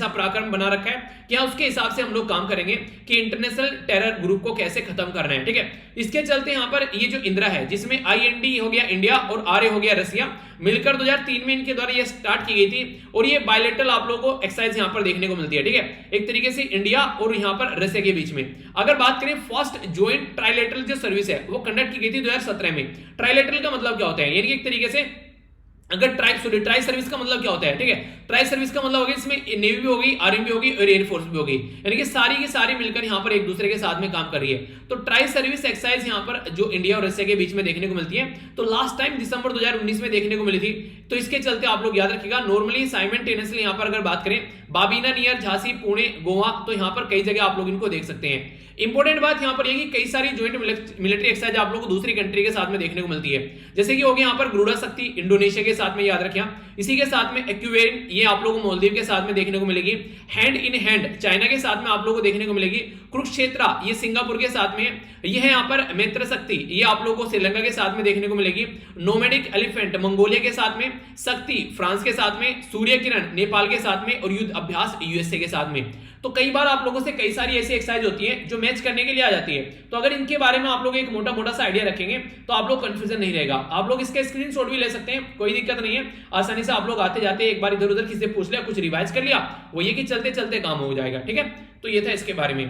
पराक्रम बना रखा है, क्या उसके हिसाब से हम लोग काम करेंगे कि इंटरनेशनल टेरर ग्रुप को कैसे खत्म करना है, ठीक है। इसके चलते यहां पर ये जो इंदिरा है, जिसमें IND हो गया इंडिया और RA हो गया रशिया, मिलकर 2003 में इनके द्वारा ये स्टार्ट की गई थी। और ये बायलैटरल आप लोगों को एक्सरसाइज यहां पर देखने को मिलती है, ठीक है, एक तरीके से इंडिया और यहां पर रशिया के बीच में। अगर बात करें फर्स्ट ज्वाइंट ट्राइलेटरल जो सर्विस है वो कंडक्ट की गई थी 2017 में। ट्राइलेटरल का मतलब क्या होता है, यानी कि एक तरीके से अगर ट्राई सर्विस का मतलब क्या होता है, ठीक है, ट्राई सर्विस का मतलब होगा इसमें नेवी भी होगी, आर्मी भी होगी और एयरफोर्स भी होगी, यानी कि सारी की सारी मिलकर यहां पर एक दूसरे के साथ में काम कर रही है। तो ट्राई सर्विस एक्सरसाइज यहां पर जो इंडिया और रशिया के बीच में देखने को मिलती है, तो लास्ट टाइम दिसंबर 2019 में देखने को मिली थी। तो इसके चलते आप लोग याद रखिएगा, नॉर्मली साइमल्टेनियसली यहां पर अगर बात करें बाबीना नियर झांसी, पुणे, गोवा, तो यहां पर कई जगह आप लोग इनको देख सकते हैं। इंपॉर्टेंट बात यहां पर यह कि कई सारी ज्वाइंट मिलिट्री एक्सरसाइज आप लोगों को दूसरी कंट्री के साथ में देखने को मिलती है, जैसे कि हो गया यहां पर गरुड़ा शक्ति इंडोनेशिया के साथ में, याद रखिए। इसी के साथ में एक्वेरिन, ये आप लोगों को मालदीव के साथ में देखने को मिलेगी। हैंड इन हैंड चाइना के साथ में आप लोगों को देखने को मिलेगी। कुरुक्षेत्रा ये सिंगापुर के साथ में, ये है यहाँ पर मित्र शक्ति, ये आप लोगों को श्रीलंका के साथ में देखने को मिलेगी। नोमैडिक एलिफेंट मंगोलिया के साथ में, शक्ति फ्रांस के साथ में, सूर्य किरण नेपाल के साथ में और युद्ध अभ्यास यूएसए के साथ में। तो कई बार आप लोगों से कई सारी ऐसी एक्सरसाइज होती है जो मैच करने के लिए आ जाती है, तो अगर इनके बारे में आप लोग एक मोटा मोटा सा आइडिया रखेंगे तो आप लोग कंफ्यूजन नहीं रहेगा। आप लोग इसका स्क्रीनशॉट भी ले सकते हैं, कोई दिक्कत नहीं है, आसानी से आप लोग आते जाते एक बार इधर उधर किसी से पूछ लिया, कुछ रिवाइज कर लिया, वो ये कि चलते चलते काम हो जाएगा। ठीक है, तो ये था इसके बारे में।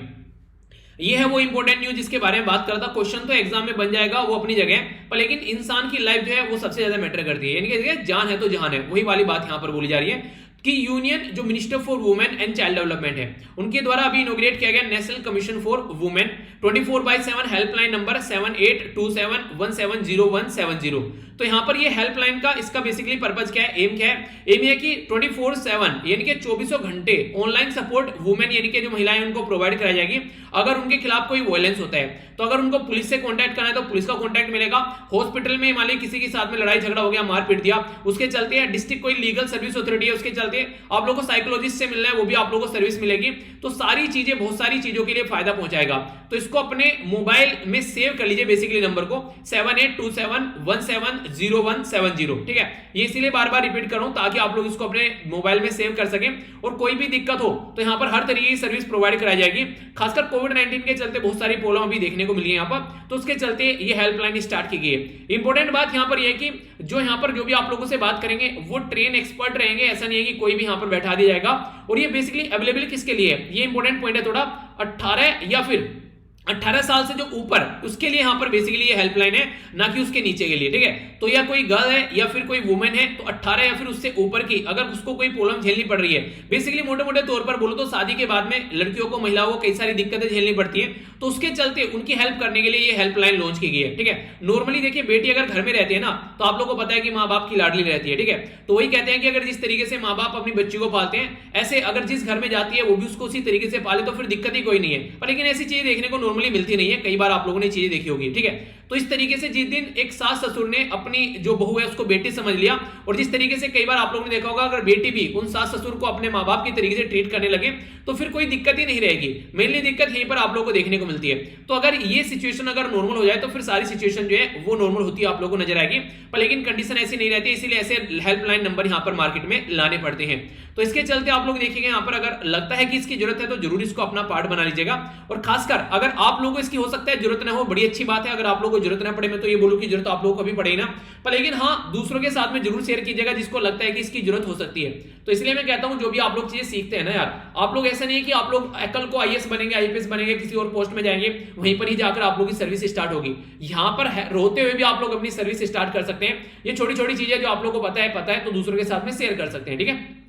ये है वो इंपॉर्टेंट न्यूज जिसके बारे में बात कर रहा था। क्वेश्चन तो एग्जाम में बन जाएगा वो अपनी जगह पर, लेकिन इंसान की लाइफ जो है वो सबसे ज्यादा मैटर करती है, यानी कि जान है तो जहान है, वही वाली बात यहां पर बोली जा रही है कि यूनियन जो minister for women and child development है उनके द्वारा अभी इनोग्रेट किया गया national commission for women 24/7 helpline number 7827170170। तो यहां पर ये हेल्पलाइन का इसका बेसिकली पर्पस क्या है, एम क्या है? एम है कि 24/7 यानी कि 24 घंटे ऑनलाइन सपोर्ट वुमेन यानी कि जो महिलाएं उनको प्रोवाइड कराई जाएगी अगर उनके खिलाफ कोई वायलेंस होता है। तो अगर उनको पुलिस से कांटेक्ट करना है तो पुलिस का कांटेक्ट मिलेगा। हॉस्पिटल में मान ली किसी के साथ में लड़ाई झगड़ा हो गया, मार पीट दिया, उसके चलते डिस्ट्रिक्ट कोई लीगल सर्विस अथॉरिटी है उसके चलते आप लोगों को साइकोलॉजिस्ट से मिलना है, वो भी आप लोगों को सर्विस मिलेगी। तो सारी चीजें, बहुत सारी चीजों के लिए फायदा पहुंचाएगा। तो इसको अपने मोबाइल में सेव कर लीजिए बेसिकली नंबर को 7827170170। ठीक है, ये इसीलिए बार बार रिपीट कर रहा हूं ताकि आप लोग इसको अपने मोबाइल में सेव कर सकें और कोई भी दिक्कत हो तो यहां पर हर तरीके की सर्विस प्रोवाइड कराई जाएगी। खासकर कोविड-19 के चलते बहुत सारी प्रॉब्लम अभी देखने को मिली है यहां पर, तो उसके चलते ये हेल्पलाइन स्टार्ट की गई है। इंपॉर्टेंट बात यहां पर यह है कि जो यहां पर जो भी आप लोगों से बात करेंगे वो ट्रेन एक्सपर्ट रहेंगे, ऐसा नहीं है कि कोई भी यहां पर बैठा दिया जाएगा। और ये बेसिकली अवेलेबल किसके लिए है, ये इंपॉर्टेंट पॉइंट है थोड़ा, 18 या फिर 18 साल से जो ऊपर उसके लिए यहां पर बेसिकली ये हेल्पलाइन है, ना कि उसके नीचे के लिए। ठीक है, तो या कोई गर्ल है या फिर कोई वुमेन है तो 18 या फिर उससे ऊपर की अगर उसको कोई प्रॉब्लम झेलनी पड़ रही है, बेसिकली मोटे मोटे तौर पर बोलो तो शादी के बाद में लड़कियों को, महिलाओं को कई सारी दिक्कतें झेलनी पड़ती है, तो उसके चलते उनकी हेल्प करने के लिए ये हेल्पलाइन लॉन्च की गई है। ठीक है, नॉर्मली देखिए बेटी अगर घर में रहती है ना तो आप लोगों को पता है कि माँ बाप की लाडली रहती है। ठीक है, तो वही कहते हैं कि अगर जिस तरीके से माँ बाप अपनी बच्ची को पालते हैं ऐसे अगर जिस घर में जाती है वो भी उसको उसी तरीके से पाले तो फिर दिक्कत ही कोई नहीं है। पर लेकिन ऐसी चीजें देखने को नॉर्मली मिलती नहीं है, कई बार आप लोगों ने चीजें देखी होगी। ठीक है, तो इस तरीके से जिस दिन एक सास ससुर ने अपनी जो बहू है उसको बेटी समझ लिया और जिस तरीके से कई बार आप लोगों ने देखा होगा अगर बेटी भी उन सास ससुर को अपने माँ बाप की तरीके से ट्रीट करने लगे तो फिर कोई दिक्कत ही नहीं रहेगी। मेनली दिक्कत यहीं पर आप लोगों को देखने को मिलती है। तो अगर ये सिचुएशन अगर नॉर्मल हो जाए तो फिर सारी सिचुएशन जो है वो नॉर्मल होती है आप लोगों को नजर आएगी, पर लेकिन कंडीशन ऐसी नहीं रहती, इसीलिए ऐसे हेल्पलाइन नंबर यहां पर मार्केट में लाने पड़ते हैं। तो इसके चलते आप लोग देखिएगा यहां पर अगर लगता है कि इसकी जरूरत है तो जरूर इसको अपना पार्ट बना लीजिएगा। और खासकर अगर आप लोगों को इसकी हो सकता है जरूरत ना हो, बड़ी अच्छी बात है। अगर आप लोगों को जरूरत ना पड़े, मैं तो ये बोलूं कि जरूरत आप लोगों को कभी पड़े ना, पर लेकिन हाँ दूसरों के साथ में जरूर शेयर कीजिएगा जिसको लगता है कि इसकी जरूरत हो सकती है। तो इसलिए मैं कहता हूं जो भी आप लोग चीजें सीखते हैं ना यार, आप लोग ऐसा नहीं है कि आप लोग कल को आईएएस बनेंगे, आईपीएस बनेंगे, किसी और पोस्ट में जाएंगे, वहीं पर ही जाकर आप लोगों की सर्विस स्टार्ट होगी। यहां पर रोते हुए भी आप लोग अपनी सर्विस स्टार्ट कर सकते हैं। ये छोटी छोटी चीजें जो आप लोग को पता है तो दूसरों के साथ में शेयर कर सकते हैं। ठीक है,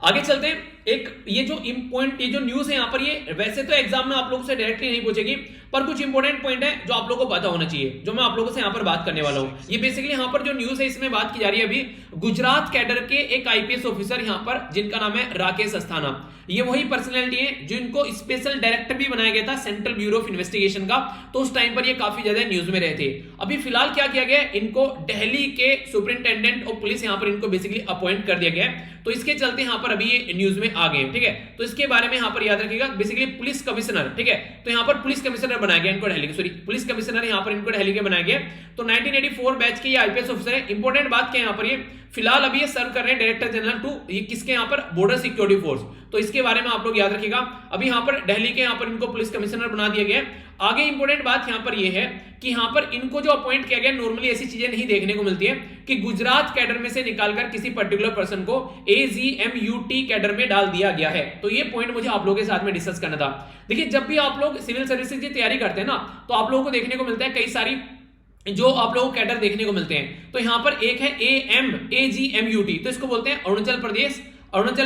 आगे चलते हैं। एक ये जो पॉइंट, ये जो न्यूज है यहाँ पर, ये वैसे तो एग्जाम में आप लोगों से डायरेक्टली नहीं पूछेगी, पर कुछ इंपॉर्टेंट पॉइंट है जो आप लोगों को पता होना चाहिए, जो मैं आप लोगों से यहाँ पर बात करने वाला हूँ। ये बेसिकली यहाँ पर जो न्यूज है इसमें बात की जा रही है अभी गुजरात कैडर के एक आईपीएस ऑफिसर यहाँ पर जिनका नाम है राकेश अस्थाना। ये वही पर्सनैलिटी है जो इनको स्पेशल डायरेक्टर भी बनाया गया था सेंट्रल ब्यूरो ऑफ इन्वेस्टिगेशन का, तो उस टाइम पर ये काफी ज्यादा न्यूज में रहे थे। अभी फिलहाल क्या किया गया, इनको दिल्ली के सुपरिंटेंडेंट ऑफ पुलिस यहाँ पर इनको बेसिकली अपॉइंट कर दिया गया है, तो इसके चलते यहाँ पर अभी ये न्यूज में आ गए। ठीक है, तो इसके बारे में यहाँ पर याद रखिएगा, बेसिकली पुलिस कमिश्नर। ठीक है, तो यहाँ पर पुलिस कमिश्नर बनाया गया इनको दिल्ली के, सॉरी पुलिस कमिश्नर यहाँ पर इनको दिल्ली के बनाया गया। तो 1984 बैच के ये आईपीएस ऑफिसर है। इंपॉर्टेंट बात क्या है यहाँ पर, ये फिलहाल अभी ये सर्व कर रहे हैं डायरेक्टर जनरल टू ये किसके यहाँ पर, बॉर्डर सिक्योरिटी फोर्स। तो इसके बारे में आप लोग याद रखिएगा, अभी यहाँ पर दिल्ली के यहाँ पर इनको पुलिस कमिश्नर बना दिया गया। आगे इंपॉर्टेंट बात यहाँ पर यह है कि यहाँ पर इनको जो अपॉइंट किया गया, नॉर्मली ऐसी चीजें नहीं देखने को मिलती है कि गुजरात कैडर में से निकालकर किसी पर्टिकुलर पर्सन को AGMUT कैडर में डाल दिया गया है। तो ये पॉइंट मुझे आप लोगों के साथ में डिस्कस करना था। देखिए जब भी आप लोग सिविल सर्विसेज की तैयारी करते हैं ना, तो आप लोगों को देखने को मिलता है कई सारी जो आप लोगों को कैडर देखने को मिलते हैं। तो यहां पर एक है AGMUT, तो इसको बोलते हैं अरुणाचल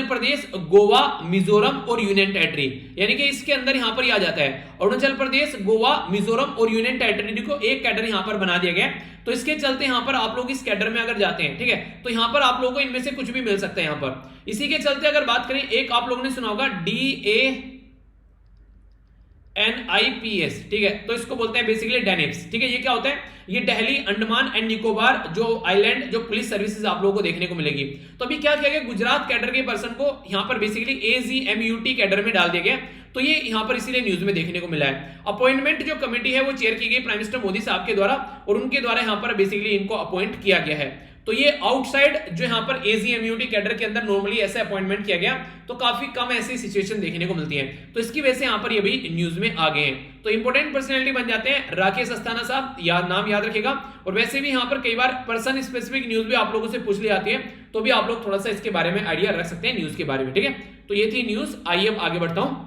प्रदेश, गोवा, मिजोरम और यूनियन टेरिटरी, यानी कि इसके अंदर यहां पर आ जाता है अरुणाचल प्रदेश, गोवा, मिजोरम और यूनियन टेरिटरी को एक कैडर यहां पर बना दिया गया। तो इसके चलते यहां पर आप लोग इस कैडर में अगर जाते हैं, ठीक है, तो यहां पर आप लोगों को इनमें से कुछ भी मिल सकता है यहां पर। इसी के चलते अगर बात करें, एक आप लोगों ने सुना होगा DANIPS, ठीक है, तो इसको बोलते हैं बेसिकली डेनिप्स। ठीक है, ये क्या होता है, ये दिल्ली, अंडमान एंड निकोबार जो आइलैंड जो पुलिस सर्विसेज आप लोगों को देखने को मिलेगी। तो अभी क्या किया गया, गुजरात कैडर के पर्सन को यहां पर बेसिकली AGMUT कैडर में डाल दिया गया। तो ये यहां पर इसीलिए न्यूज में देखने को मिला है। अपॉइंटमेंट जो कमेटी है वो चेयर की गई प्राइम मिनिस्टर मोदी साहब के द्वारा, और उनके द्वारा यहां पर बेसिकली इनको अपॉइंट किया गया है। तो ये आउटसाइड जो यहाँ पर एजीएमयूटी कैडर के अंदर नॉर्मली ऐसे अपॉइंटमेंट किया गया, तो काफी कम ऐसी सिचुएशन देखने को मिलती है, तो इसकी वजह से यहाँ पर ये भी न्यूज में आ गए हैं। तो इंपॉर्टेंट पर्सनैलिटी बन जाते हैं राकेश अस्थाना साहब, नाम याद रखिएगा। और वैसे भी यहाँ पर कई बार पर्सन स्पेसिफिक न्यूज भी आप लोगों से पूछ ली जाती है, तो भी आप लोग थोड़ा सा इसके बारे में आइडिया रख सकते हैं न्यूज के बारे में, ठीक है। तो ये थी न्यूज। आइए अब आगे बढ़ता हूं।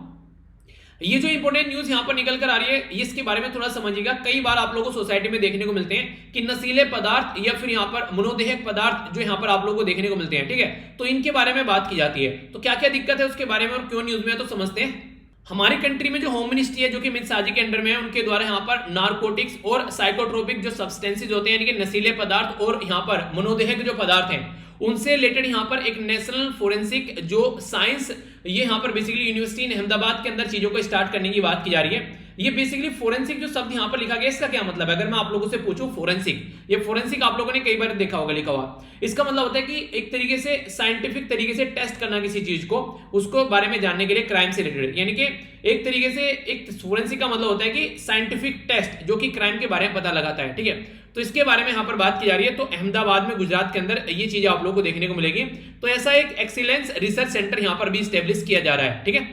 ये जो इंपॉर्टेंट न्यूज यहां पर निकल कर आ रही है, इसके बारे में थोड़ा समझिएगा। कई बार आप लोगों को सोसाइटी में देखने को मिलते हैं कि नशीले पदार्थ या फिर यहां पर मनोदेहक पदार्थ जो यहां पर आप लोगों को देखने को मिलते हैं, ठीक है। तो इनके बारे में बात की जाती है, तो क्या क्या दिक्कत है उसके बारे में और क्यों न्यूज में है, तो समझते हैं। हमारी कंट्री में जो होम मिनिस्ट्री है, जो कि अमित शाह जी के अंडर में है, उनके द्वारा यहाँ पर नार्कोटिक्स और साइकोट्रोपिक जो सब्सटेंसेज होते हैं, यानी कि नशीले पदार्थ और यहाँ पर मनोदेहक जो पदार्थ हैं, उनसे रिलेटेड यहाँ पर एक नेशनल फोरेंसिक जो साइंस, ये यहाँ पर बेसिकली यूनिवर्सिटी इन अहमदाबाद के अंदर चीजों को स्टार्ट करने की बात की जा रही है। ये बेसिकली फोरेंसिक जो शब्द यहाँ पर लिखा गया, इसका क्या मतलब है? अगर मैं आप लोगों से पूछूं फोरेंसिक, ये फोरेंसिक आप लोगों ने कई बार देखा होगा लिखा हुआ, इसका मतलब होता है कि एक तरीके से साइंटिफिक तरीके से टेस्ट करना किसी चीज को, उसको बारे में जानने के लिए, क्राइम से रिलेटेड, यानी कि एक तरीके से एक फोरेंसिक का मतलब होता है कि साइंटिफिक टेस्ट जो कि क्राइम के बारे में पता लगाता है, ठीक है। तो इसके बारे में यहां पर बात की जा रही है। तो अहमदाबाद में, गुजरात के अंदर ये चीजें आप लोगों को देखने को मिलेगी। तो ऐसा एक एक्सीलेंस रिसर्च सेंटर यहां पर भी स्टैब्लिश किया जा रहा है, ठीक है।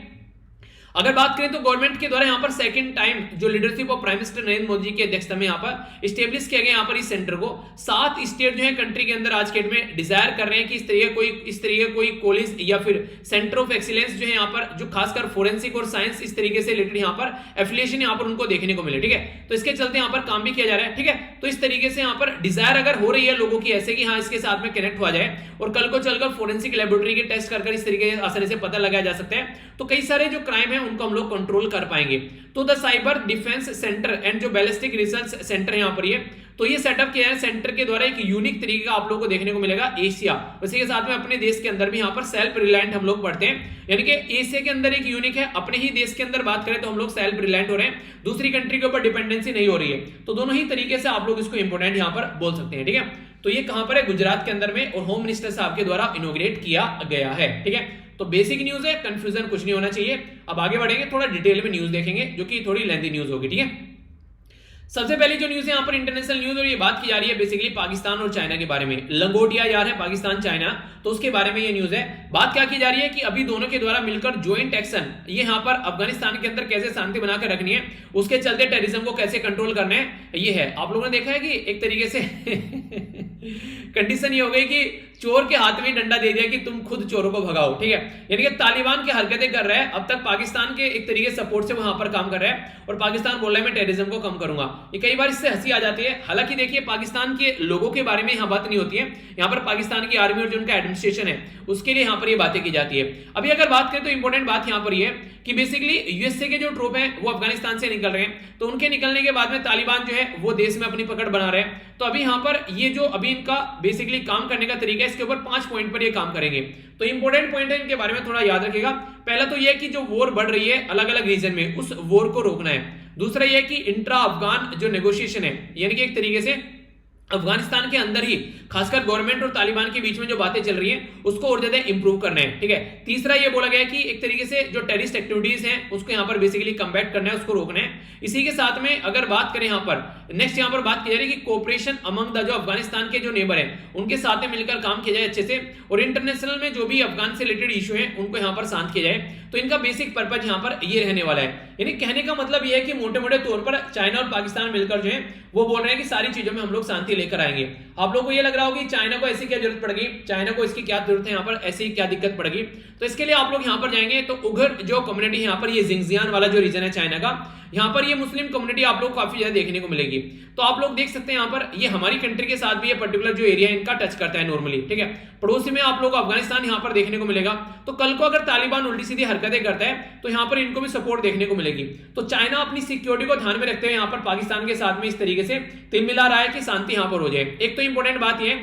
अगर बात करें तो गवर्नमेंट के द्वारा यहाँ पर सेकंड टाइम जो leadership of prime minister Narendra Modi की अध्यक्षता में यहाँ पर स्टेब्लिश किया गया यहाँ पर इस सेंटर को। 7 स्टेट जो है कंट्री के अंदर आज के डेट में डिजायर कर रहे हैं कि इस तरीके कोई कॉलेज या फिर सेंटर ऑफ एक्सीलेंस जो है यहाँ पर, जो खासकर फोरेंसिक और साइंस इस तरीके से रिलेटेड यहाँ पर एफिलिएशन यहाँ पर उनको देखने को मिले, ठीक है। तो इसके चलते यहाँ पर काम भी किया जा रहा है, ठीक है। तो इस तरीके से यहाँ पर डिजायर अगर हो रही है लोगों की ऐसे कि हाँ इसके साथ में कनेक्ट हुआ जाए और कल को चलकर फोरेंसिक लेबोरेटरी के टेस्ट कर इस तरीके से आसानी से पता लगाया जा सकता है, तो कई सारे जो क्राइम है उनको हम लोग कंट्रोल कर पाएंगे। तो the cyber defence centre and जो बैलिस्टिक रिसर्च सेंटर है यहाँ पर ये, तो ये सेटअप किया है सेंटर के द्वारा, एक यूनिक तरीके का आप लोगों को देखने को मिलेगा एशिया, उसी के साथ में अपने देश के अंदर भी यहाँ पर सेल्फ रिलायंट हम लोग पढ़ते हैं, यानी कि एशिया के अंदर एक यूनिक है, अपने ही देश के अंदर बात करें तो हम लोग सेल्फ रिलायंट हो रहे हैं, दूसरी कंट्री के ऊपर डिपेंडेंसी नहीं हो रही है। तो दोनों ही तरीके से आप लोग इसको इंपोर्टेंट यहाँ पर बोल सकते हैं, ठीक है। तो ये कहां पर है? गुजरात के अंदर में, और होम मिनिस्टर साहब के द्वारा इनॉग्रेट किया गया है, ठीक है। तो बेसिक न्यूज है, कंफ्यूजन कुछ नहीं होना चाहिए। अब आगे बढ़ेंगे, थोड़ा डिटेल में न्यूज देखेंगे जो कि थोड़ी लेंथी न्यूज होगी, ठीक है। सबसे पहली जो न्यूज है यहाँ पर इंटरनेशनल न्यूज, और ये बात की जा रही है बेसिकली पाकिस्तान और चाइना के बारे में। लंगोटिया यार है पाकिस्तान चाइना, तो उसके बारे में ये न्यूज है। बात क्या की जा रही है कि अभी दोनों के द्वारा मिलकर ज्वाइंट एक्शन, ये यहाँ पर अफगानिस्तान के अंदर कैसे शांति बनाकर रखनी है, उसके चलते टेररिज्म को कैसे कंट्रोल करना है, ये है। आप लोगों ने देखा है कि एक तरीके से कंडीशन ये हो गई कि चोर के हाथ में डंडा दे दिया कि तुम खुद चोरों को भगाओ, ठीक है। यानी कि तालिबान की हरकतें कर रहा है, अब तक पाकिस्तान के एक तरीके सपोर्ट से वहां पर काम कर रहा है, और पाकिस्तान बोल रहा है मैं टेररिज्म को कम करूंगा। ये कई बार इससे हंसी आ जाती है। हालांकि देखिए पाकिस्तान के लोगों के बारे में यहाँ बात नहीं होती है, यहाँ पर पाकिस्तान की आर्मी और जो उनका एडमिनिस्ट्रेशन है उसके लिए यहाँ पर ये बातें की जाती है। अभी अगर बात करें तो इंपॉर्टेंट बात यहाँ पर ये कि बेसिकली यूएसए के जो ट्रूप हैं वो अफगानिस्तान से निकल रहे हैं, तो उनके निकलने के बाद में तालिबान जो है वो देश में अपनी पकड़ बना रहे हैं। तो अभी यहाँ पर ये जो अभी इनका बेसिकली काम करने का तरीका है, इसके ऊपर 5 पॉइंट पर ये काम करेंगे। तो इंपॉर्टेंट पॉइंट है, इनके बारे में थोड़ा याद रखिएगा। पहला तो ये कि जो वॉर बढ़ रही है अलग अलग रीजन में, उस वॉर को रोकना है। दूसरा ये कि इंट्रा अफगान जो नेगोशिएशन है, यानी कि एक तरीके से अफगानिस्तान के अंदर ही खासकर गवर्नमेंट और तालिबान के बीच में जो बातें चल रही हैं उसको और ज्यादा इंप्रूव करना है, ठीक है। तीसरा ये बोला गया कि एक तरीके से जो टेररिस्ट एक्टिविटीज हैं उसको यहाँ पर बेसिकली कम्बैट करना है, उसको रोकना है। इसी के साथ में अगर बात करें यहाँ पर नेक्स्ट यहाँ पर बात की जा रही है कि कोऑपरेशन अमंग द जो अफगानिस्तान के जो नेबर हैं उनके साथ में मिलकर काम किया जाए अच्छे से, और इंटरनेशनल में जो भी अफगान से रिलेटेड इशू है उनको यहाँ पर शांत किया जाए। तो इनका बेसिक पर्पज यहाँ पर ये रहने वाला है। यानी कहने का मतलब ये है कि मोटे मोटे तौर पर चाइना और पाकिस्तान मिलकर जो है वो बोल रहे हैं कि सारी चीजों में हम लोग शांति लेकर आएंगे। आप लोगों को ये लग रहा होगा कि चाइना को ऐसी क्या जरूरत पड़ेगी, चाइना को इसकी क्या जरूरत है, यहाँ पर ऐसी क्या दिक्कत पड़ेगी। तो इसके लिए आप लोग यहाँ पर जाएंगे तो उगर जो कम्युनिटी यहाँ पर, ये जिंगजियान वाला जो रीजन है चाइना का, यहाँ पर ये मुस्लिम कम्युनिटी आप लोग काफी ज्यादा देखने को मिलेगी। तो आप लोग देख सकते हैं यहाँ पर ये हमारी कंट्री के साथ भी ये पर्टिकुलर जो एरिया इनका टच करता है नॉर्मली, ठीक है। पड़ोसी में आप लोग अफगानिस्तान यहाँ पर देखने को मिलेगा। तो कल को अगर तालिबान उल्टी सीधी हरकतें करता है तो यहाँ पर इनको भी सपोर्ट देखने को मिलेगी। तो चाइना अपनी सिक्योरिटी को ध्यान में रखते हुए यहाँ पर पाकिस्तान के साथ में इस तरीके से तिल मिला रहा है कि शांति यहाँ पर हो जाए। एक तो इंपॉर्टेंट बात ये,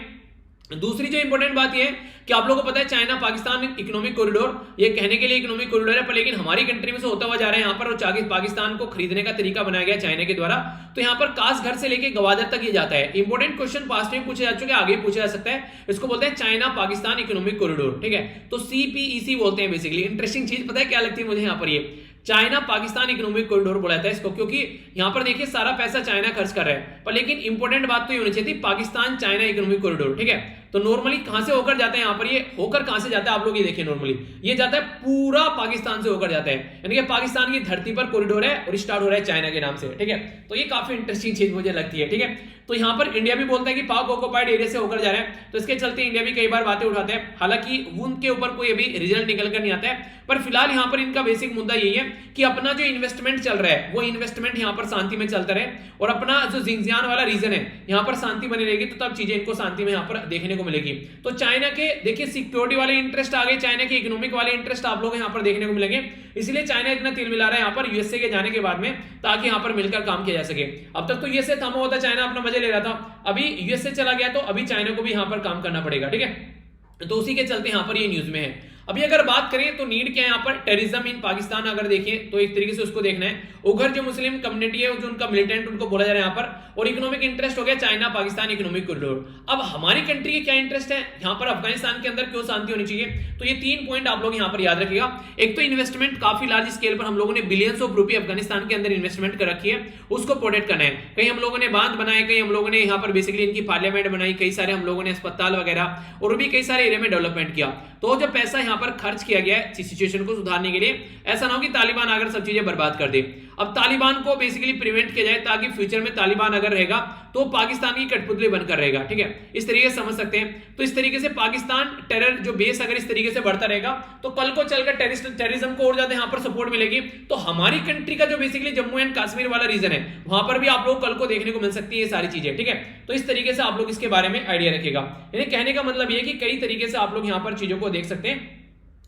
दूसरी जो इंपॉर्टेंट बात यह है कि आप लोगों को पता है चाइना पाकिस्तान इकोनॉमिक कॉरिडोर, ये कहने के लिए इकोनॉमिक कॉरिडोर है, पर लेकिन हमारी कंट्री में से होता हुआ जा रहा है यहाँ पर, और पाकिस्तान को खरीदने का तरीका बनाया गया चाइना के द्वारा। तो यहाँ पर कास घर से लेके गवादर तक ये जाता है। इंपॉर्टेंट क्वेश्चन पास्ट में पूछे जा चुके, आगे पूछा जा सकता है। इसको बोलते हैं चाइना पाकिस्तान इकोनॉमिक कॉरिडोर, ठीक है। तो CPEC बोलते हैं बेसिकली। इंटरेस्टिंग चीज पता है क्या लगती है मुझे यहाँ पर, ये चाइना पाकिस्तान इकोनॉमिक कॉरिडोर बोला जाता है इसको, क्योंकि यहां पर देखिए सारा पैसा चाइना खर्च कर रहा है, पर लेकिन इंपॉर्टेंट बात तो ये होनी चाहिए थी पाकिस्तान चाइना इकोनॉमिक कॉरिडोर, ठीक है। तो नॉर्मली कहां से होकर जाता है, यहां पर ये होकर कहां से जाता है आप लोग ये देखिए, नॉर्मली ये जाता है पूरा पाकिस्तान से होकर जाता है, यानी कि पाकिस्तान की धरती पर कॉरिडोर है और स्टार्ट हो रहा है चाइना के नाम से, ठीक है। तो ये काफी इंटरेस्टिंग चीज मुझे लगती है, ठीक है। तो यहां पर इंडिया भी बोलता है कि पाक ऑक्युपाइड एरिया से होकर जा रहे हैं, तो इसके चलते इंडिया भी कई बार बातें उठाते हैं, हालांकि उनके ऊपर कोई अभी रिजल्ट निकल कर नहीं आता है। पर फिलहाल यहां पर इनका बेसिक मुद्दा यही है कि अपना जो इन्वेस्टमेंट चल रहा है वो इन्वेस्टमेंट यहां पर शांति में चलता रहे, और अपना जो जिंगजियान वाला रीजन है यहां पर शांति बनी रहेगी, तो तब चीजें इनको शांति में यहां पर देखने को मिलेगी। तो चाइना के देखिए सिक्योरिटी वाले इंटरेस्ट आ गए, चाइना के इकोनॉमिक वाले इंटरेस्ट आप लोग यहां पर देखने को मिलेंगे, इसलिए चाइना इतना तिल मिला रहा है यहां पर यूएसए के जाने के बाद में, ताकि यहां पर मिलकर काम किया जा सके। अब तक तो यूएसए थमा होता, चाइना अपना मजे ले रहा था, अभी यूएसए चला गया तो अभी चाइना को भी यहां पर काम करना पड़ेगा, ठीक है। तो उसी के चलते यहां पर ये न्यूज में है। अभी अगर बात करें तो नीड क्या है यहाँ पर, टेररिज्म इन पाकिस्तान अगर देखें तो एक तरीके से उसको देखना है, उघर जो मुस्लिम कम्युनिटी है जो उनका मिलिटेंट उनको बोला जा रहा है यहाँ पर, और इकोनॉमिक इंटरेस्ट हो गया चाइना पाकिस्तान इकोनॉमिक कॉरिडोर। अब हमारी कंट्री के क्या इंटरेस्ट है यहाँ पर, अफगानिस्तान के अंदर क्यों शांति होनी चाहिए, तो ये 3 पॉइंट आप लोग यहाँ पर याद रखिएगा। एक तो इन्वेस्टमेंट काफी लार्ज स्केल पर हम लोगों ने बिलियंस ऑफ रुपए अफगानिस्तान के अंदर इन्वेस्टमेंट कर रखी है, उसको प्रोटेक्ट करना है। कहीं हम लोगों ने बांध बनाए, कहीं हम लोगों ने यहाँ पर बेसिकली इनकी पार्लियामेंट बनाई, कई सारे हम लोगों ने अस्पताल वगैरह और भी कई सारे एरिया में डेवलपमेंट किया। तो जो पैसा यहाँ पर खर्च किया गया सिचुएशन को सुधारने के लिए, ऐसा ना हो कि तालिबान अगर सब चीजें बर्बाद कर दे। अब तालिबान को बेसिकली प्रिवेंट किया जाए ताकि फ्यूचर में तालिबान अगर रहेगा तो पाकिस्तान की कठपुतली बनकर रहेगा, ठीक है, इस तरीके से समझ सकते हैं। तो इस तरीके से पाकिस्तान टेरर जो बेस अगर इस तरीके से बढ़ता रहेगा तो कल को चलकर टेररिज्म को और ज्यादा यहां पर सपोर्ट मिलेगी। तो हमारी कंट्री का जो बेसिकली जम्मू एंड कश्मीर वाला रीजन है वहां पर भी आप लोग कल को देखने को मिल सकती है ये सारी चीजें, ठीक है। तो इस तरीके से आप लोग इसके बारे में आइडिया रखेगा, यानी कहने का मतलब ये कि कई तरीके से आप लोग यहां पर चीजों को देख सकते हैं।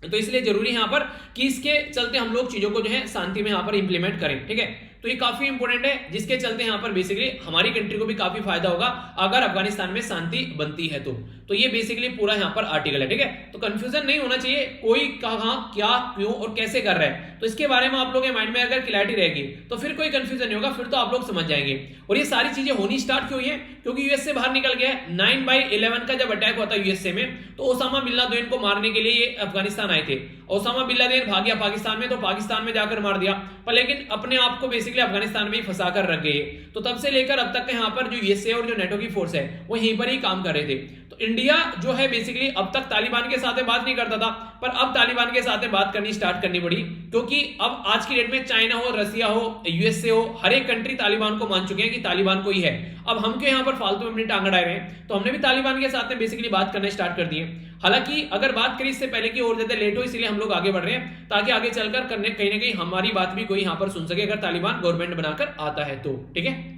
तो इसलिए जरूरी है यहां पर कि इसके चलते हम लोग चीजों को जो है शांति में यहां पर इंप्लीमेंट करें, ठीक है। तो ये काफी इंपॉर्टेंट है, जिसके चलते यहां पर बेसिकली हमारी कंट्री को भी काफी फायदा होगा अगर अफगानिस्तान में शांति बनती है तो ये बेसिकली पूरा यहां पर आर्टिकल है, ठीक है। तो कंफ्यूजन नहीं होना चाहिए, कोई कहां क्या क्यों और कैसे कर रहा है, तो इसके बारे में आप लोगों के माइंड में अगर क्लैरिटी रहेगी तो फिर कोई कंफ्यूजन नहीं होगा, फिर तो आप लोग समझ जाएंगे। और ये सारी चीजें होनी स्टार्ट क्यों हुई है, क्योंकि यूएस से बाहर निकल गया है। 9/11 का जब अटैक हुआ था यूएसए में, तो ओसामा बिन लादेन को मारने के लिए ये अफगानिस्तान आए थे। ओसामा बिन लादेन भाग गया पाकिस्तान में, तो पाकिस्तान में जाकर मार दिया, पर लेकिन अपने आप को बेसिकली अफगानिस्तान में ही फंसा कर रख गए। तो तब से लेकर अब तक यहाँ पर जो यूएसए और जो नेटो की फोर्स है वो यहीं पर ही काम कर रहे थे। तो इंडिया जो है बेसिकली अब तक तालिबान के साथ बात नहीं करता था, पर अब तालिबान के साथ बात करनी स्टार्ट करनी पड़ी, क्योंकि अब आज की डेट में चाइना हो, रसिया हो, यूएसए हो, हर एक कंट्री तालिबान को मान चुके हैं कि तालिबान को ही है। अब हम क्यों यहाँ पर फालतू में अपनी टांग अड़ाए रहे हैं, तो हमने भी तालिबान के साथ में बेसिकली बात करना स्टार्ट कर दी है। हालांकि अगर बात करें इससे पहले की और ज्यादा लेट हो, इसलिए हम लोग आगे बढ़ रहे हैं ताकि आगे चलकर करने कहीं ना कहीं हमारी बात भी कोई यहाँ पर सुन सके अगर तालिबान गवर्नमेंट बनाकर आता है तो, ठीक है।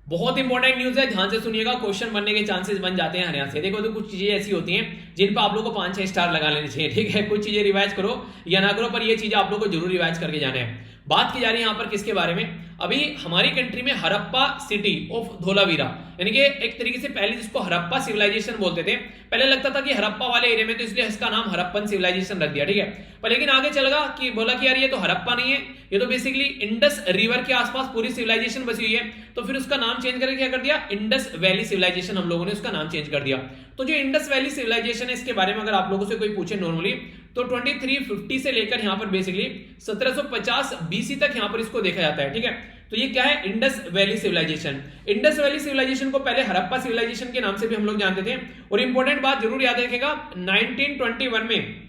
बहुत इंपॉर्टेंट न्यूज है, ध्यान से सुनिएगा, क्वेश्चन बनने के चांसेस बन जाते हैं हरियाणा से। देखो तो कुछ चीजें ऐसी होती हैं जिन पर आप लोगों को 5-6 स्टार लगा लेने चाहिए, ठीक है। कुछ चीजें रिवाइज करो या ना करो, पर ये चीजें आप लोगों को जरूर रिवाइज करके जाना है। बात की जा रही है यहाँ पर किसके बारे में, अभी हमारी कंट्री में हड़प्पा सिटी ऑफ धोलावीरा, यानी कि एक तरीके से पहले जिसको हड़प्पा सिविलाइजेशन बोलते थे, पहले लगता था कि हड़प्पा वाले एरिया में, तो इसलिए इसका नाम हड़प्पन सिविलाइजेशन रख दिया, ठीक है। पर लेकिन आगे चलेगा कि बोला कि यार ये तो हड़प्पा नहीं है, ये तो बेसिकली इंडस रिवर के आसपास पूरी सिविलाइजेशन बसी हुई है, तो फिर उसका नाम चेंज करके क्या कर दिया, इंडस वैली सिविलाइजेशन हम लोगों ने उसका नाम चेंज कर दिया। तो जो इंडस वैली सिविलाइजेशन है इसके बारे में अगर आप लोगों से कोई पूछे नॉर्मली, तो 2350 से लेकर यहां पर बेसिकली 1750 बीसी तक यहां पर इसको देखा जाता है, ठीक है। तो ये क्या है, Indus Valley civilisation. Indus Valley civilisation को पहले हड़प्पा सिविलाइजेशन के नाम से भी हम लोग जानते थे। और इंपॉर्टेंट बात जरूर याद रखेगा, 1921 में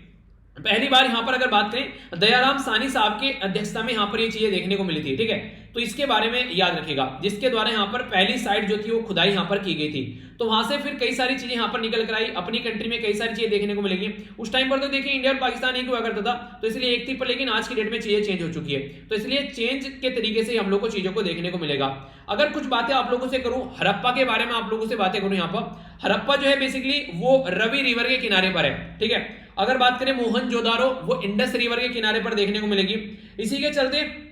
पहली बार यहां पर अगर बात करें दयाराम सानी साहब की अध्यक्षता में यहां पर ये चीजें देखने को मिली थी, ठीक है। तो इसके बारे में याद रखिएगा, जिसके द्वारा यहां पर पहली साइट जो थी वो खुदाई यहां पर की गई थी। तो वहां से फिर कई सारी चीजें यहां पर निकल कर आई, अपनी कंट्री में कई सारी चीजें देखने को मिलेगी। उस टाइम पर तो देखिए इंडिया और पाकिस्तान एक हुआ करता था, तो इसलिए एक थी, पर लेकिन आज की डेट में चीजें चेंज हो चुकी है। तो इसलिए चेंज के तरीके से हम लोग को चीजों को देखने को मिलेगा। अगर कुछ बातें आप लोगों से करूं, हड़प्पा के बारे में आप लोगों से बातें करूं, यहाँ पर हड़प्पा जो है बेसिकली वो रवि रिवर के किनारे पर है, ठीक है। अगर बात करें मोहनजोदारो, वो इंडस रिवर के किनारे पर देखने को मिलेगी। इसी के चलते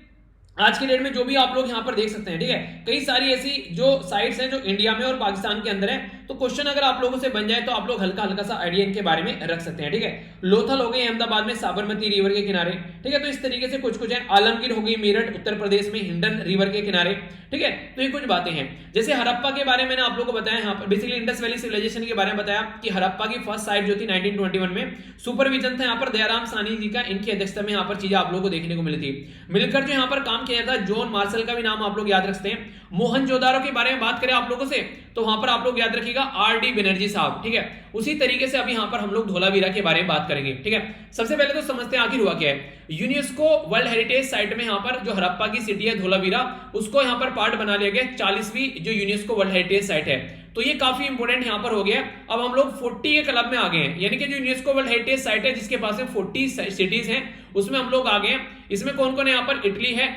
आज की डेट में जो भी आप लोग यहां पर देख सकते हैं, ठीक है, कई सारी ऐसी जो साइट्स हैं जो इंडिया में और पाकिस्तान के अंदर है, तो क्वेश्चन अगर आप लोगों से बन जाए तो आप लोग हल्का हल्का सा आइडिया इनके बारे में रख सकते हैं, ठीक है। लोथल हो गई अहमदाबाद में साबरमती रिवर के किनारे, ठीक है। तो इस तरीके से कुछ कुछ है। आलमगीर हो गई मेरठ उत्तर प्रदेश में हिंडन रिवर के किनारे, ठीक है। तो ये कुछ बातें हैं। जैसे हड़प्पा के बारे में मैंने आप लोगों को बताया, यहाँ पर बेसिकली इंडस वैली सिविलाइजेशन के बारे में बताया कि हड़प्पा की फर्स्ट साइट जो थी 1921 में, सुपरविजन था यहाँ पर दयाराम साहनी जी का, इनकी अध्यक्षता में यहाँ पर चीजें आप लोगों को देखने को मिली थी। मिलकर जो यहाँ पर काम किया था, जॉन मार्शल का भी नाम आप लोग याद रखते हैं। मोहनजोदारो के बारे में बात करें आप लोगों से तो वहां पर आप लोग याद रखिएगा आर.डी. बनर्जी साहब, ठीक है। उसी तरीके से अभी यहाँ पर हम लोग धोलावीरा के बारे में बात करेंगे, ठीक है। सबसे पहले तो समझते हैं आखिर हुआ क्या है। यूनेस्को वर्ल्ड हेरिटेज साइट में यहाँ पर जो हड़प्पा की सिटी है धोलावीरा, उसको यहाँ पर पार्ट बना लिया गया 40वीं जो यूनेस्को वर्ल्ड हेरिटेज साइट है। तो ये काफी इंपोर्टेंट यहाँ पर हो गया। अब हम लोग 40 के क्लब में आ गए हैं, यानी कि जो यूनेस्को वर्ल्ड हेरिटेज साइट है जिसके पास में 40 सिटीज हैं, उसमें हम लोग आ गए हैं। इसमें कौन कौन है यहाँ पर? इटली है,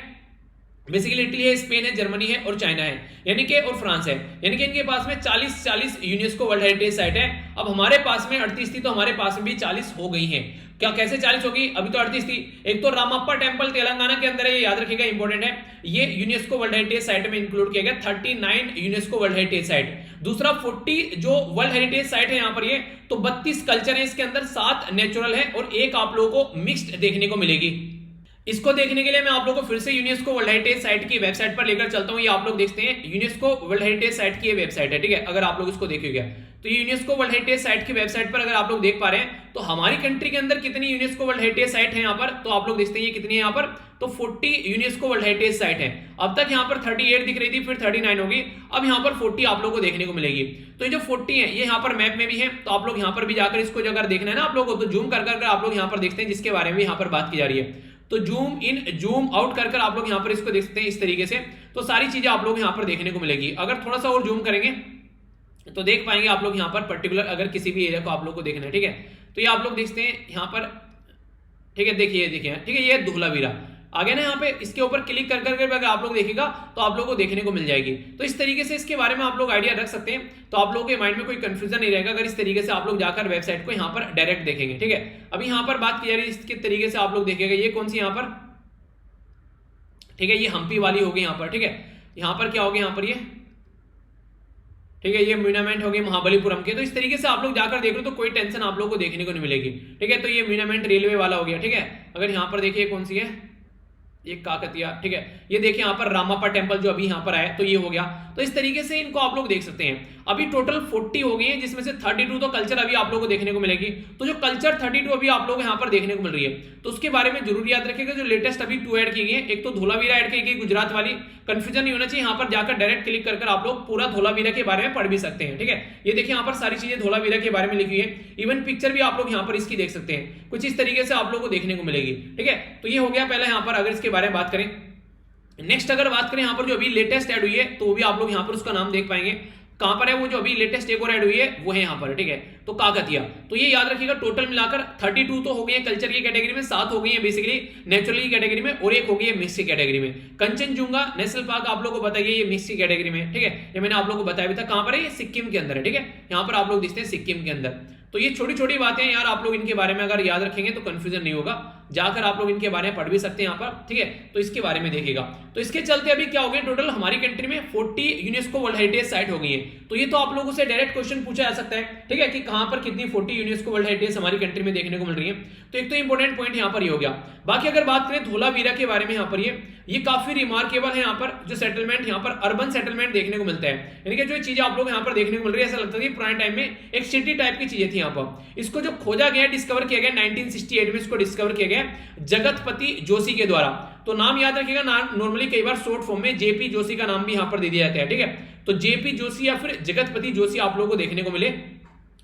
बेसिकली इटली है, स्पेन है, जर्मनी है और चाइना है, यानी कि और फ्रांस है, यानी कि इनके पास में 40 यूनेस्को वर्ल्ड हेरिटेज साइट है। अब हमारे पास में 38 थी, तो हमारे पास में भी 40 हो गई हैं। क्या कैसे 40 होगी? अभी तो 38 थी। एक तो रामप्पा टेम्पल तेलंगाना के अंदर है, ये याद रखिएगा, इंपॉर्टेंट है। ये यूनेस्को वर्ल्ड हेरिटेज साइट में इंक्लूड किया गया, 39 यूनेस्को वर्ल्ड हेरिटेज साइट। दूसरा 40 जो वर्ल्ड हेरिटेज साइट है यहाँ पर, ये तो 32 कल्चर है इसके अंदर, 7 नेचुरल है और एक आप लोगों को मिक्स्ड देखने को मिलेगी। इसको देखने के लिए मैं आप लोगों को फिर से यूनेस्को वर्ल्ड हेरिटेज साइट की वेबसाइट पर लेकर चलता हूं। ये आप लोग देखते हैं यूनेस्को वर्ल्ड हेरिटेज साइट की ये वेबसाइट है, ठीक है। अगर आप लोग इसको देखिएगा तो ये यूनेस्को वर्ल्ड हेरिटेज साइट की वेबसाइट पर अगर आप लोग देख पा रहे हैं तो हमारी कंट्री के अंदर कितनी यूनेस्को वर्ल्ड हेरिटेज साइट है यहाँ पर, तो आप लोग देखते हैं ये कितनी है यहाँ पर, तो 40 यूनेस्को वर्ल्ड हेरिटेज साइट है। अब तक यहाँ पर 38 दिख रही थी, फिर 39 होगी, अब यहाँ पर 40 आप लोगों को देखने को मिलेगी। तो ये जो 40 है ये यहाँ पर मैप में भी है, तो आप लोग यहाँ पर भी जाकर इसको अगर देखना है ना आप लोगों को, तो जूम कर आप लोग यहाँ पर देखते हैं जिसके बारे में यहाँ पर बात की जा रही है। तो जूम इन जूम आउट कर आप लोग यहाँ पर इसको देख सकते हैं इस तरीके से। तो सारी चीजें आप लोग यहाँ पर देखने को मिलेगी। अगर थोड़ा सा और जूम करेंगे तो देख पाएंगे आप लोग यहाँ पर पर्टिकुलर अगर किसी भी एरिया को आप लोग को देखना है, ठीक है। तो ये आप लोग देखते हैं यहाँ पर, ठीक है, देखिए ठीक है, ये धोलावीरा आगे ना यहाँ पे, इसके ऊपर क्लिक कर अगर आप लोग देखेगा तो आप लोगों को देखने को मिल जाएगी। तो इस तरीके से इसके बारे में आप लोग आइडिया रख सकते हैं, तो आप लोगों के माइंड में कोई कंफ्यूजन नहीं रहेगा अगर इस तरीके से आप लोग जाकर वेबसाइट को यहाँ पर डायरेक्ट देखेंगे, ठीक है। अभी यहाँ पर बात की जा रही है इसके तरीके से आप लोग देखेगा, ये कौन सी यहाँ पर, ठीक है, ये हम्पी वाली होगी यहाँ पर, ठीक है। यहाँ पर क्या होगी यहाँ पर, ये ठीक है, ये म्यूनामेंट हो गए महाबलीपुरम के। तो इस तरीके से आप लोग जाकर देख लो तो कोई टेंशन आप लोग को देखने को नहीं मिलेगी, ठीक है। तो ये म्यूनामेंट रेलवे वाला हो गया, ठीक है। अगर यहाँ पर देखिए कौन सी है, ये काकतिया, ठीक है। ये देखिए यहाँ पर रामप्पा टेम्पल जो अभी यहाँ पर आया, तो ये हो गया। तो इस तरीके से इनको आप लोग देख सकते हैं। अभी टोटल 40 हो गई है, जिसमें से 32 तो कल्चर अभी आप लोगों को देखने को मिलेगी। तो जो कल्चर 32 अभी आप लोग यहाँ पर देखने को मिल रही है, तो उसके बारे में जरूर याद रखिएगा। जो लेटेस्ट अभी 2 ऐड की गई है, एक तो धोलावीरा ऐड की गई गुजरात वाली, कंफ्यूजन नहीं होना चाहिए। यहाँ पर जाकर डायरेक्ट क्लिक कर आप लोग पूरा धोलावीरा के बारे में पढ़ भी सकते हैं, ठीक है। ये देखिए यहाँ पर सारी चीजें धोलावीरा के बारे में लिखी है, इवन पिक्चर भी आप लोग यहाँ पर इसकी देख सकते हैं। कुछ इस तरीके से आप लोग को देखने को मिलेगी, ठीक है। तो ये हो गया पहले यहाँ पर। अगर इसके बारे में बात करें, नेक्स्ट अगर बात करें यहाँ पर जो अभी लेटेस्ट ऐड हुई है, तो वो भी आप लोग यहाँ पर उसका नाम देख पाएंगे। कहां पर है वो जो अभी लेटेस्ट एक और ऐड हुई है, वो है यहाँ पर, ठीक है। तो काकतिया, तो ये याद रखिएगा टोटल मिलाकर 32 तो हो गई है कल्चर की कैटेगरी में, 7 हो गई है बेसिकली नेचुरल की कैटेगरी में, और एक हो गई है मिक्स की कैटेगरी में। कंचनजुंगा नेशनल पार्क आप लोगों को बताइए, ये मिक्स की कैटेगरी में, ठीक है। ये मैंने आप लोगों को बताया भी था। कहां पर है? ये सिक्किम के अंदर है, ठीक है। यहाँ पर आप लोग देखते हैं सिक्किम के अंदर। तो ये छोटी छोटी बातें यार, आप लोग इनके बारे में अगर याद रखेंगे तो कंफ्यूजन नहीं होगा। जाकर आप लोग इनके बारे में पढ़ भी सकते हैं यहाँ पर, ठीक है। तो इसके बारे में देखिएगा। तो इसके चलते अभी क्या हो गया, टोटल हमारी कंट्री में 40 यूनेस्को वर्ल्ड हेरिटेज साइट हो गई है। तो ये तो आप लोगों से डायरेक्ट क्वेश्चन पूछा जा सकता है, ठीक है, कि कहां पर कितनी 40 यूनेस्को वर्ल्ड हेरिटेज हमारी कंट्री में देखने को मिल रही है। तो एक तो इंपॉर्टेंट पॉइंट यहाँ पर ये हो गया। बाकी अगर बात करें धोलावीरा के बारे में, यहाँ पर ये काफी रिमार्केबल है। यहाँ पर जो सेटलमेंट, यहाँ पर अर्बन सेटलमेंट देखने को मिलता है, यानी कि जो चीजें आप लोग यहाँ पर देखने को मिल रही है, ऐसा लगता है पुराने टाइम में एक सिटी टाइप की चीजें थी यहाँ पर। इसको जो खोजा गया, डिस्कवर किया गया 1968 में, इसको डिस्कवर किया गया जगतपति जोशी के द्वारा। तो नाम याद रखिएगा, नॉर्मली कई बार शॉर्ट फॉर्म में जेपी जोशी का नाम भी यहाँ पर दे दिया जाता है, ठीक है। तो जेपी जोशी या फिर जगतपति जोशी आप लोगों को देखने को मिले।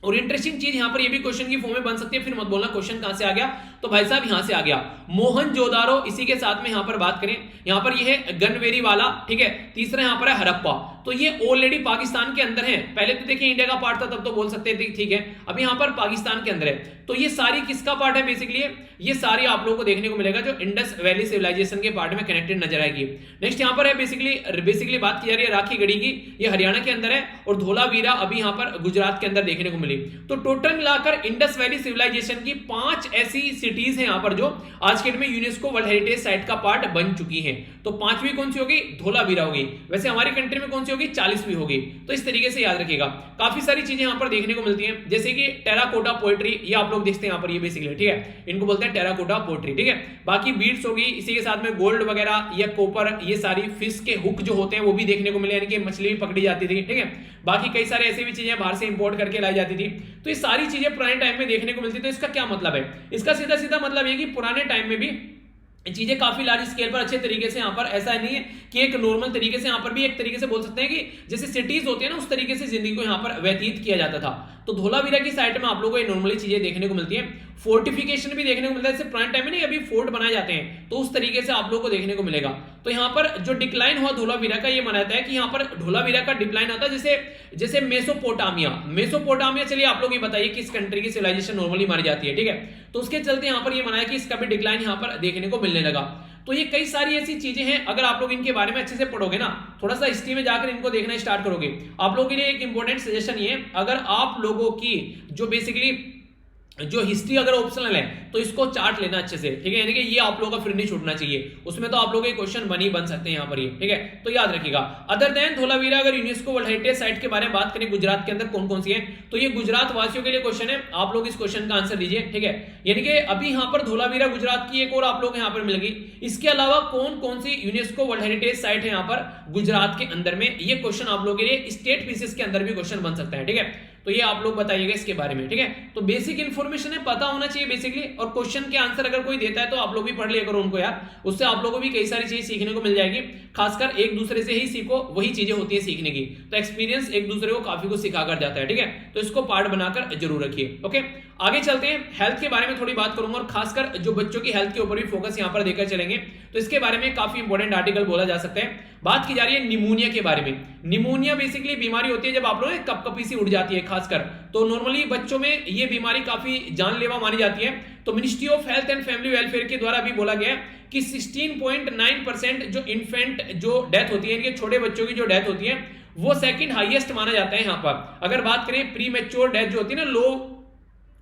और इंटरेस्टिंग चीज यहाँ पर ये भी क्वेश्चन की फॉर्म में बन सकती है, फिर मत बोलना क्वेश्चन कहां से आ गया, तो भाई साहब यहां से आ गया मोहनजोदारो। इसी के साथ में यहाँ पर बात करें, यहाँ पर ये है गनवेरी वाला, ठीक है। तीसरा यहाँ पर है हड़प्पा। तो ये ऑलरेडी पाकिस्तान के अंदर है। पहले तो देखिए इंडिया का पार्ट था, तब तो बोल सकते थे ठीक है, अभी यहाँ पर पाकिस्तान के अंदर है। तो ये सारी किसका पार्ट है बेसिकली, ये सारी आप लोगों को देखने को मिलेगा जो इंडस वैली सिविलाइजेशन के पार्ट में कनेक्टेड नजर आएगी। नेक्स्ट यहाँ पर है बेसिकली बात की जा रही है राखीगढ़ी की, ये हरियाणा के अंदर है, और धोलावीरा अभी यहाँ पर गुजरात के अंदर देखने को मिली। तो टोटल मिलाकर इंडस वैली सिविलाइजेशन की 5 ऐसी सिटीज हैं यहाँ पर जो आज के डेट में यूनेस्को वर्ल्ड हेरिटेज साइट का पार्ट बन चुकी हैं। तो 5वीं कौन सी होगी, धोलावीरा होगी। वैसे हमारी कंट्री में कौन सी होगी 40 भी होगी। तो इस तरीके से याद रखिएगा। काफी सारी चीजें यहाँ पर देखने को मिलती हैं, जैसे कि टेराकोटा पोएट्री, ये आप लोग देखते हैं यहाँ पर, ये बेसिकली ठीक है, इनको बोलते हैं टेराकोटा पोएट्री, ठीक है। बाकी बीड्स होगी, इसी के साथ में गोल्ड वगैरह या कॉपर, ये सारी फिश के हुक जो होते हैं वो भी देखने को मिले, यानी कि मछली भी पकड़ी जाती थी, ठीक है। बाकी कई सारे ऐसे भी चीजें बाहर से इंपोर्ट करके लाई जाती थी। तो ये सारी चीजें पुराने टाइम में देखने को मिलती थी। तो इसका क्या मतलब है? इसका सीधा सीधा मतलब ये कि पुराने टाइम में भी चीजें काफी लार्ज स्केल पर अच्छे तरीके से यहाँ पर, ऐसा नहीं है कि एक नॉर्मल तरीके से यहाँ पर भी एक तरीके से बोल सकते हैं कि जैसे सिटीज होती है ना, उस तरीके से जिंदगी को यहाँ पर व्यतीत किया जाता था। तो धोलावीरा की साइड में आप लोगों को ये नॉर्मली चीजें देखने को मिलती हैं। फोर्टिफिकेशन भी देखने को मिलता है, जैसे पुराने टाइम में नहीं अभी फोर्ट बनाए जाते हैं, तो उस तरीके से आप लोगों को देखने को मिलेगा। तो यहाँ पर जो डिक्लाइन हुआ धोलावीरा का, ये माना जाता है कि यहाँ पर धोलावीरा का डिक्लाइन आता है जैसे मेसोपोटामिया। चलिए आप लोग ये बताइए किस कंट्री की सिविलाइजेशन नॉर्मली मानी जाती है, ठीक है। तो उसके चलते यहाँ पर ये माना है कि इसका भी डिक्लाइन यहाँ पर देखने को मिलने लगा। तो ये कई सारी ऐसी चीजें हैं, अगर आप लोग इनके बारे में अच्छे से पढ़ोगे ना, थोड़ा सा हिस्ट्री में जाकर इनको देखना स्टार्ट करोगे, आप लोगों के लिए एक इंपॉर्टेंट सजेशन ये है, अगर आप लोगों की जो बेसिकली जो हिस्ट्री अगर ऑप्शनल है तो इसको चार्ट लेना अच्छे से, ठीक है, यानी कि ये आप लोगों का फिर नहीं छूटना चाहिए, उसमें तो आप लोगों के क्वेश्चन बन सकते हैं यहाँ पर ये, ठीक है। तो याद रखिएगा। अदर देन धोलावीरा, अगर यूनेस्को वर्ल्ड हेरिटेज साइट के बारे में बात करें गुजरात के अंदर कौन कौन सी है, तो ये गुजरात वासियों के लिए क्वेश्चन है, आप लोग इस क्वेश्चन का आंसर दीजिए, ठीक है। यानी कि अभी यहाँ पर धोलावीरा गुजरात की एक और आप लोग यहाँ पर मिलेगी। इसके अलावा कौन कौन सी यूनेस्को वर्ल्ड हेरिटेज साइट है यहाँ पर गुजरात के अंदर में, ये क्वेश्चन आप लोगों के लिए स्टेट पीसेस के अंदर भी क्वेश्चन बन सकता है, ठीक है। तो ये आप लोग बताइएगा इसके बारे में, ठीक है। तो बेसिक इन्फॉर्मेशन है, पता होना चाहिए बेसिकली, और क्वेश्चन के आंसर अगर कोई देता है तो आप लोग भी पढ़ लिया करो उनको यार, उससे आप लोगों को भी कई सारी चीजें सीखने को मिल जाएगी। खासकर एक दूसरे से ही सीखो, वही चीजें होती है सीखने की। तो एक्सपीरियंस एक दूसरे को काफी कुछ सिखा कर जाता है, ठीक है। तो इसको पार्ट बनाकर जरूर रखिए, ओके। आगे चलते हैं, हेल्थ के बारे में थोड़ी बात करूंगा, और खासकर जो बच्चों की हेल्थ के ऊपर भी फोकस यहाँ पर देकर चलेंगे। तो इसके बारे में काफी इंपॉर्टेंट आर्टिकल बोला जा सकता है। बात की जा रही है निमोनिया के बारे में। निमोनिया बेसिकली बीमारी होती है जब आप लोग कपकपी सी उड़ जाती है, खासकर तो नॉर्मली बच्चों में ये बीमारी काफी जानलेवा मानी जाती है। तो ministry of health and family welfare के द्वारा भी बोला गया है कि 16.9% जो इन्फेंट जो डेथ होती है, इनके छोटे बच्चों की जो डेथ होती है, वो सेकंड हाईएस्ट माना जाता है यहाँ पर। अगर बात करें प्री मैच्योर डेथ जो होती है ना, लो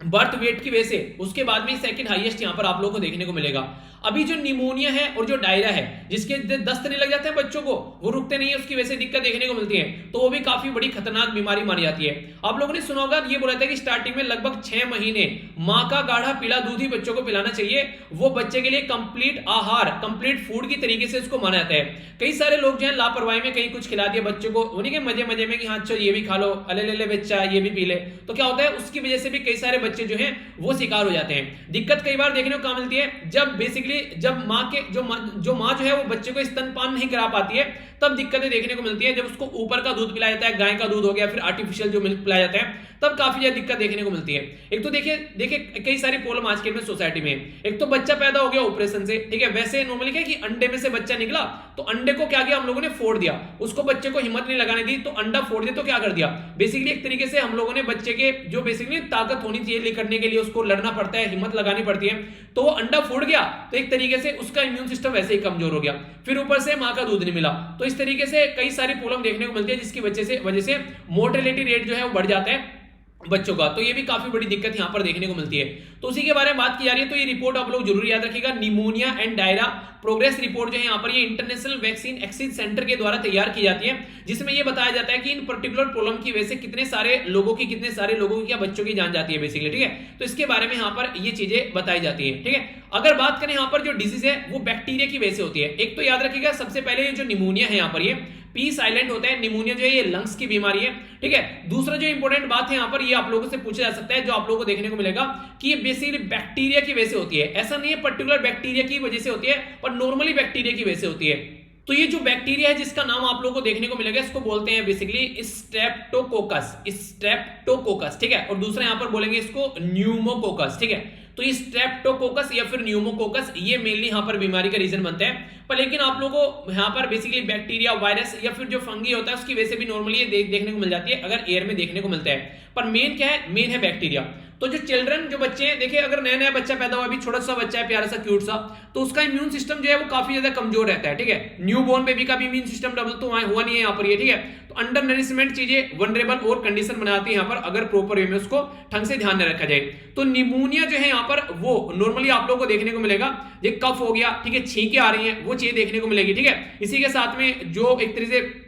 बर्थ वेट की वजह से, उसके बाद में सेकंड हाईएस्ट यहां पर आप लोगों को देखने को मिलेगा। अभी जो निमोनिया है और जो डायरिया है, जिसके दस्त नहीं लग जाते हैं बच्चों को, वो रुकते नहीं है, उसकी वजह से दिक्कत देखने को मिलती है, तो वो भी काफी बड़ी खतरनाक बीमारी मानी जाती है। आप लोगों ने सुना होगा, ये बोला था कि स्टार्टिंग में लगभग 6 महीने मां का गाढ़ा पीला दूध ही बच्चों को पिलाना चाहिए, वो बच्चे के लिए कंप्लीट आहार, कंप्लीट फूड की तरीके से उसको माना जाता है। कई सारे लोग जो है लापरवाही में कहीं कुछ खिला दिया बच्चों को, उन्हीं के मजे मजे में कि हाँ चलो ये भी खा लो, अले ले ले बच्चा ये भी पी ले, तो क्या होता है उसकी वजह से भी कई सारे बच्चे जो हैं वो शिकार हो जाते हैं। दिक्कत कई बार देखने को कहां मिलती है, जब बेसिकली जब मां के जो मां जो है वो बच्चे को स्तनपान नहीं करा पाती है, तब दिक्कतें देखने को मिलती है। जब उसको ऊपर का दूध पिलाया जाता है, गाय का दूध हो गया, फिर आर्टिफिशियल जो मिल्क पिलाया जाता है, तब काफी ज्यादा दिक्कत देखने को मिलती है। एक तो देखिए कई सारी प्रॉब्लम आज के में सोसाइटी में, एक तो बच्चा पैदा हो गया ऑपरेशन से, ठीक है, वैसे नॉर्मली क्या कि अंडे में से बच्चा निकला, तो अंडे को क्या किया हम लोगों ने, फोड़ दिया, उसको बच्चे को हिम्मत नहीं लगाने दी, तो अंडा फोड़ दिया, तो क्या कर दिया बेसिकली एक तरीके से हम लोगों ने बच्चे के जो बेसिकली ताकत होनी चाहिए करने के लिए, उसको लड़ना पड़ता है, हिम्मत लगानी पड़ती है, तो वो अंडा फूट गया, तो एक तरीके से उसका इम्यून सिस्टम वैसे ही कमजोर हो गया, फिर ऊपर से मां का दूध नहीं मिला, तो इस तरीके से कई सारी प्रॉब्लम देखने को मिलती है, जिसकी वजह से मोर्टेलिटी रेट जो है वो बढ़ जाता है बच्चों का। तो ये भी काफी बड़ी दिक्कत यहां पर देखने को मिलती है। तो उसी के बारे में बात की जा रही है। तो ये रिपोर्ट आप लोग जरूर याद रखिएगा, pneumonia and diarrhoea progress report जो है यहाँ पर ये इंटरनेशनल वैक्सीन एक्सचेंज सेंटर के द्वारा तैयार की जाती है, जिसमें ये बताया जाता है कि इन पर्टिकुलर प्रॉब्लम की वजह से कितने सारे लोगों की क्या बच्चों की जान जाती है बेसिकली, ठीक है। तो इसके बारे में यहाँ पर ये चीजें बताई जाती है, ठीक है। अगर बात करें यहाँ पर जो डिजीज है वो बैक्टीरिया की वजह से होती है। एक तो याद रखिएगा सबसे पहले जो निमोनिया है यहाँ पर ये पी साइलेंट होता है, निमोनिया जो है ये लंग्स की बीमारी है, ठीक है। दूसरा जो इंपॉर्टेंट बात है यहाँ पर ये आप लोगों से पूछा जा सकता है, जो आप लोगों को देखने को मिलेगा कि ये बेसिकली बैक्टीरिया की वजह से होती है। ऐसा नहीं है पर्टिकुलर बैक्टीरिया की वजह से होती है, पर नॉर्मली बैक्टीरिया की वजह से होती है। तो ये जो बैक्टीरिया है जिसका नाम आप लोगों को देखने को मिलेगा, इसको बोलते हैं बेसिकली स्ट्रेप्टोकोकस, ठीक है। और दूसरा यहाँ पर बोलेंगे इसको न्यूमोकोकस, ठीक है। तो ये स्ट्रेप्टोकोकस या फिर न्यूमोकोकस ये मेनली यहाँ पर बीमारी का रीजन बनते हैं। पर लेकिन आप लोगों को यहाँ पर बेसिकली बैक्टीरिया, वायरस या फिर जो फंगी होता है उसकी वजह से भी नॉर्मली ये देखने को मिल जाती है, अगर एयर में देखने को मिलता है। पर मेन क्या है, मेन है बैक्टीरिया। तो जो चिल्ड्रन जो बच्चे हैं, देखिए अगर नया नया बच्चा पैदा हुआ, अभी छोटा सा बच्चा है, प्यारा सा क्यूट सा, तो उसका इम्यून सिस्टम जो है वो काफी ज्यादा कमजोर रहता है, ठीक है। न्यू बोर्न बेबी का भी इम्यून सिस्टम डबल तो हुआ नहीं है यहाँ पर ये, ठीक है। तो अंडर नरिशमेंट चीजें वनरेबल और कंडीशन बनाती है यहाँ पर, अगर प्रॉपर वे में उसको ढंग से ध्यान में रखा जाए। तो निमोनिया जो है यहाँ पर वो नॉर्मली आप लोगों को देखने को मिलेगा, ये कफ हो गया, ठीक है, छींके आ रही हैं, वो चीजें देखने को मिलेगी, ठीक है। इसी के साथ में जो एक तरीके से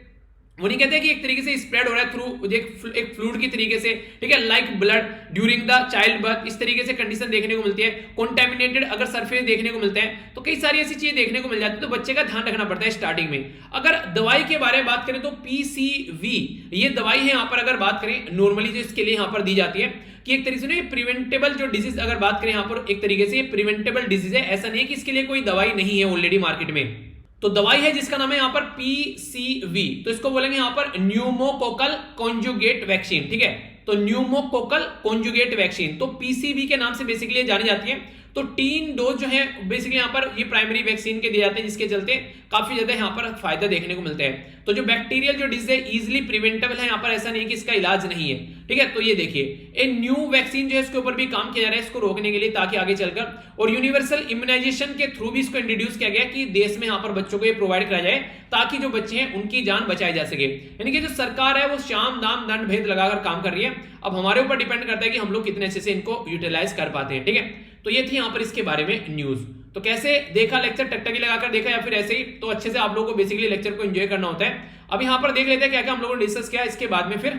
वो नहीं कहते कि एक तरीके से स्प्रेड हो रहा है थ्रू एक फ्लूइड की तरीके से, ठीक है, like blood during the child birth, इस तरीके से कंडीशन देखने को मिलती है। कॉन्टेमिनेटेड अगर सरफेस देखने को मिलते हैं तो कई सारी ऐसी चीजें देखने को मिल जाती है, तो बच्चे का ध्यान रखना पड़ता है स्टार्टिंग में। अगर दवाई के बारे में बात करें तो पीसीवी ये दवाई है यहाँ पर, अगर बात करें नॉर्मली जो इसके लिए यहाँ पर दी जाती है कि एक तरीके से प्रिवेंटेबल जो डिजीज, अगर बात करें यहाँ पर एक तरीके से प्रिवेंटेबल डिजीज है, ऐसा नहीं है कि इसके लिए कोई दवाई नहीं है ऑलरेडी मार्केट में। तो दवाई है जिसका नाम है यहाँ पर पीसीवी, तो इसको बोलेंगे यहाँ पर न्यूमोकोकल कॉन्जुगेट वैक्सीन, ठीक है। तो न्यूमोकोकल कॉन्जुगेट वैक्सीन, तो पीसीवी के नाम से बेसिकली जानी जाती है। तो 3 डोज जो है बेसिकली यहाँ पर ये प्राइमरी वैक्सीन के दिए जाते हैं, जिसके चलते काफी ज्यादा यहाँ पर फायदा देखने को मिलता है। तो जो बैक्टीरियल जो डिजीज है इजिली प्रिवेंटेबल है यहाँ पर, ऐसा नहीं कि इसका इलाज नहीं है, ठीक है। तो ये देखिए ए न्यू वैक्सीन जो है इसके ऊपर भी काम किया जा रहा है इसको रोकने के लिए, ताकि आगे चलकर और यूनिवर्सल इम्यूनाइजेशन के थ्रू भी इसको इंट्रोड्यूस किया गया कि देश में यहाँ पर बच्चों को ये प्रोवाइड कराया जाए ताकि जो बच्चे हैं उनकी जान बचाई जा सके। यानी कि जो सरकार है वो शाम दाम दंड भेद लगाकर काम कर रही है, अब हमारे ऊपर डिपेंड करता है कि हम लोग कितने अच्छे से इनको यूटिलाइज कर पाते हैं, ठीक है। तो ये थी यहाँ पर इसके बारे में न्यूज। तो कैसे देखा लेक्चर, टकटकी लगाकर देखा या फिर ऐसे ही, तो अच्छे से आप लोगों को बेसिकली लेक्चर को एंजॉय करना होता है। अब यहाँ पर देख लेते हैं क्या क्या हम लोगों ने डिस्कस किया, इसके बाद में फिर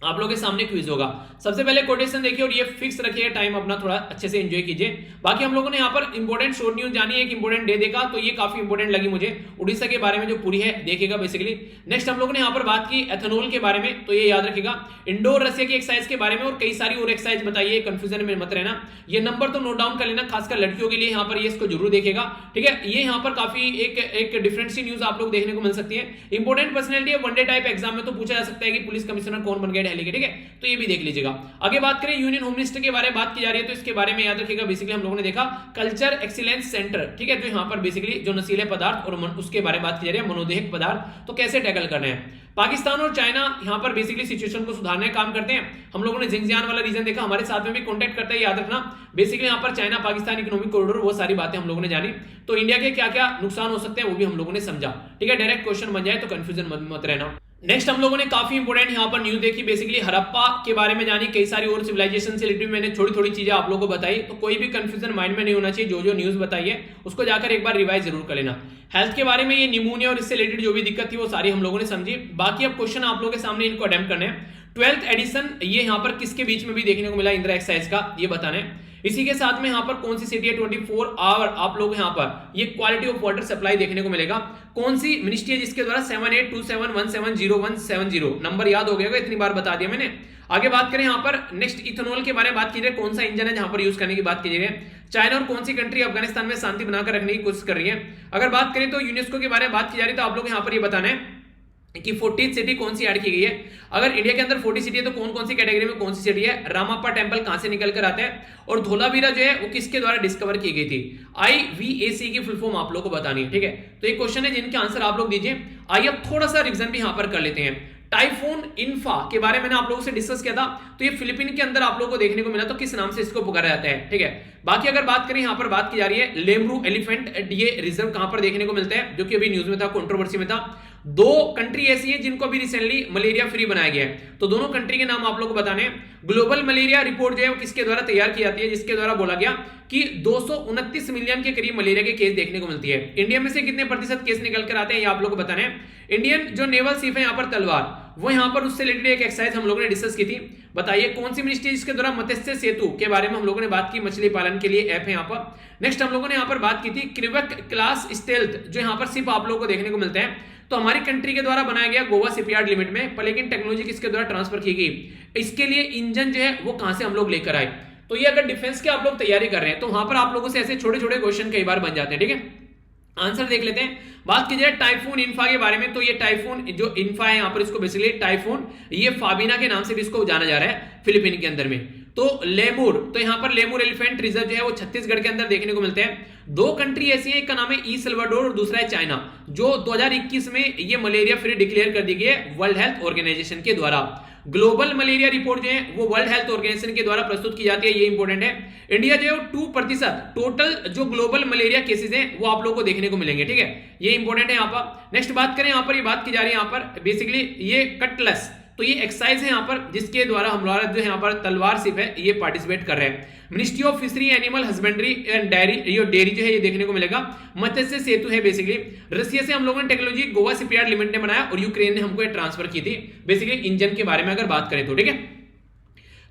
आप लोगों के सामने क्विज होगा। सबसे पहले कोटेशन देखिए और ये फिक्स रखिए, टाइम अपना थोड़ा अच्छे से एंजॉय कीजिए। बाकी हम लोगों ने यहाँ पर इंपॉर्टेंट शॉर्ट न्यूज जानी है, एक इंपॉर्टेंट डे देखा, तो ये काफी इंपॉर्टेंट लगी मुझे, उड़ीसा के बारे में जो पूरी है देखेगा बेसिकली। नेक्स्ट हम लोगों ने यहाँ पर बात की एथेनॉल के बारे में, तो ये याद रखेगा। इंडोर रसिया की एक्सरसाइज के बारे में और कई सारी और एक्सरसाइज बताइए, कंफ्यूजन में मत रहना। ये नंबर तो नोट डाउन कर लेना, खासकर लड़कियों के लिए यहाँ पर ये इसको जरूर देखेगा, ठीक है। ये यहाँ पर काफी एक डिफरेंट सी न्यूज आप लोग देखने को मिल सकती है। इंपॉर्टेंट पर्सनैलिटी है, वनडे टाइप एग्जाम में तो पूछा जा सकता है कि पुलिस कमिश्नर कौन बन गए दिल्ली के, ठीक है। तो ये भी देख लीजिएगा। आगे बात करें यूनियन होम मिनिस्टर के बारे में बात की जा रही है, तो इसके बारे में याद रखिएगा। बेसिकली हम लोगों ने देखा कल्चर एक्सीलेंस सेंटर, ठीक है, जो यहाँ पर बेसिकली जो नशीले पदार्थ और उसके बारे में बात की जा रही है, मनोदेहिक पदार्थ, तो कैसे टैकल करने हैं। पाकिस्तान और चाइना यहाँ पर बेसिकली सिचुएशन को सुधारने का काम करते हैं। हम लोगों ने जिंगजियान वाला रीजन देखा, हमारे साथ में भी कॉन्टेक्ट करता है, याद रखना। बेसिकली यहाँ पर चाइना पाकिस्तान इकोनॉमिक कॉरिडोर, वो सारी बातें हम लोगों ने जानी। तो इंडिया के क्या क्या नुकसान हो सकते हैं वो भी हम लोगों ने समझा, ठीक है। डायरेक्ट क्वेश्चन बन जाए तो कंफ्यूजन मत रहना। नेक्स्ट हम लोगों ने काफी इंपोर्टेंट यहाँ पर न्यूज देखी, बेसिकली हड़प्पा के बारे में जानी, कई सारी और सिविलाइजेशन से रिलेटेड मैंने थोड़ी चीजें आप लोगों को बताई। तो कोई भी कंफ्यूजन माइंड में नहीं होना चाहिए, जो न्यूज बताई है उसको जाकर एक बार रिवाइज जरूर कर लेना। हेल्थ के बारे में ये निमोनिया और इससे रिलेटेड जो भी दिक्कत थी वो सारी हम लोगों ने समझी। बाकी अब क्वेश्चन आप लोगों के सामने इनको अटेम्प्ट करने हैं। 12th एडिशन ये यहाँ पर किसके बीच में भी देखने को मिला इंदिरा एक्सरसाइज का, ये बताना है। इसी के साथ में यहाँ पर कौन सी सिटी है 24 आवर आप लोग यहाँ पर ये क्वालिटी ऑफ वाटर सप्लाई देखने को मिलेगा। कौन सी मिनिस्ट्री है जिसके द्वारा 7827170170 नंबर याद हो गया, इतनी बार बता दिया मैंने। आगे बात करें यहाँ पर नेक्स्ट इथेनॉल के बारे में बात कीजिए, कौन सा इंजन है जहां पर यूज करने की बात कीजिए। चाइना और कौन सी कंट्री अफगानिस्तान में शांति बनाकर रखने की कोशिश कर रही है। अगर बात करें तो यूनेस्को के बारे में बात की जा रही है, तो आप लोग यहाँ पर ये बताना है कि 40th सिटी कौन सी ऐड की गई है। अगर इंडिया के अंदर 40 सिटी है तो कौन सी कैटेगरी में कौन सी सिटी है। रामाप्पा टेंपल कहां से निकल कर आता है और धोलावीरा जो है वो किसके द्वारा डिस्कवर की गई थी। IVAC की फुल फॉर्म आप लोग को बतानी है, ठीक है। तो एक क्वेश्चन है जिनके आंसर आप लोग दीजिए। आइए अब थोड़ा सा रिवीजन भी यहां पर कर लेते हैं। टाइफून इन्फा के बारे में मैंने आप लोगों से डिस्कस किया था, तो ये फिलीपीन के अंदर आप लोगों को देखने को मिला, तो किस नाम से इसको पुकारा जाता है, ठीक है। बाकी अगर बात करें यहाँ पर बात की जा रही है लेमरू एलिफेंट ये रिजर्व कहां पर देखने को मिलता है, जो कि अभी न्यूज में था, कंट्रोवर्सी में था। 2 कंट्री ऐसी है जिनको अभी रिसेंटली मलेरिया फ्री बनाया गया है, तो दोनों कंट्री के नाम आप लोग को बताने हैं। ग्लोबल मलेरिया रिपोर्ट जो है वो किसके द्वारा तैयार की जाती है, जिसके द्वारा बोला गया कि 229 मिलियन के करीब मलेरिया के केस देखने को मिलती है। इंडिया में से कितने प्रतिशत केस निकल कर आते हैं ये आप लोग को बताने हैं। इंडियन जो नेवल शिप है यहाँ पर तलवार, वो यहाँ पर उससे रिलेटेड एक एक्सरसाइज हम लोगों ने डिस्कस की थी। बताइए कौन सी मिनिस्ट्री जिसके द्वारा मत्स्य सेतु के बारे में हम लोगों ने बात की, मछली पालन के लिए ऐप है यहाँ पर। नेक्स्ट हम लोगों ने यहाँ पर बात की थी क्रिवक क्लास स्टेल्थ, जो यहाँ पर शिप आप लोगों को देखने को मिलता है, तो हमारी कंट्री के द्वारा बनाया गया गोवा शिपयार्ड लिमिट में, पर लेकिन टेक्नोलॉजी किसके द्वारा ट्रांसफर की गई, इसके लिए इंजन जो है वो कहां से हम लोग लेकर आए। तो ये अगर डिफेंस के आप लोग तैयारी कर रहे हैं तो वहां पर आप लोगों से ऐसे छोटे छोटे क्वेश्चन कई बार बन जाते हैं, ठीक है। आंसर देख लेते हैं। बात की जाए टाइफून इन्फा के बारे में, तो ये टाइफून जो इन्फा है यहाँ पर इसको बेसिकली टाइफून ये फाबिना के नाम से भी इसको जाना जा रहा है फिलीपीन के अंदर में। तो लेमूर, तो यहाँ पर लेमूर एलिफेंट रिजर्व जो है वो छत्तीसगढ़ के अंदर देखने को मिलते हैं। 2 कंट्री ऐसी है, एक का नाम है ई सल्वाडोर और दूसरा है चाइना, जो 2021 में ये मलेरिया फ्री डिक्लेयर कर दी गई है वर्ल्ड हेल्थ ऑर्गेनाइजेशन के द्वारा। ग्लोबल मलेरिया रिपोर्ट जो है वो वर्ल्ड हेल्थ ऑर्गेनाइजेशन के द्वारा प्रस्तुत की जाती है, ये इंपॉर्टेंट है। इंडिया जो है 2% टोटल जो ग्लोबल मलेरिया केसेस हैं वो आप लोगों को देखने को मिलेंगे, ठीक है, ये इंपॉर्टेंट है यहाँ पर। नेक्स्ट बात करें यहाँ पर, ये बात की जा रही है यहाँ पर बेसिकली ये कटलस तो ये एक्सरसाइज है यहाँ पर जिसके द्वारा हमारा जो यहाँ पर तलवार सिप है ये पार्टिसिपेट कर रहे हैं। Ministry of fishery animal husbandry and dairy जो है ये देखने को मिलेगा। मत्स्य सेतु है बेसिकली रसिया से हम लोगों ने टेक्नोलॉजी गोवा शिपयार्ड लिमिटेड ने बनाया और यूक्रेन ने हमको ये ट्रांसफर की थी बेसिकली इंजन के बारे में अगर बात करें तो। ठीक है,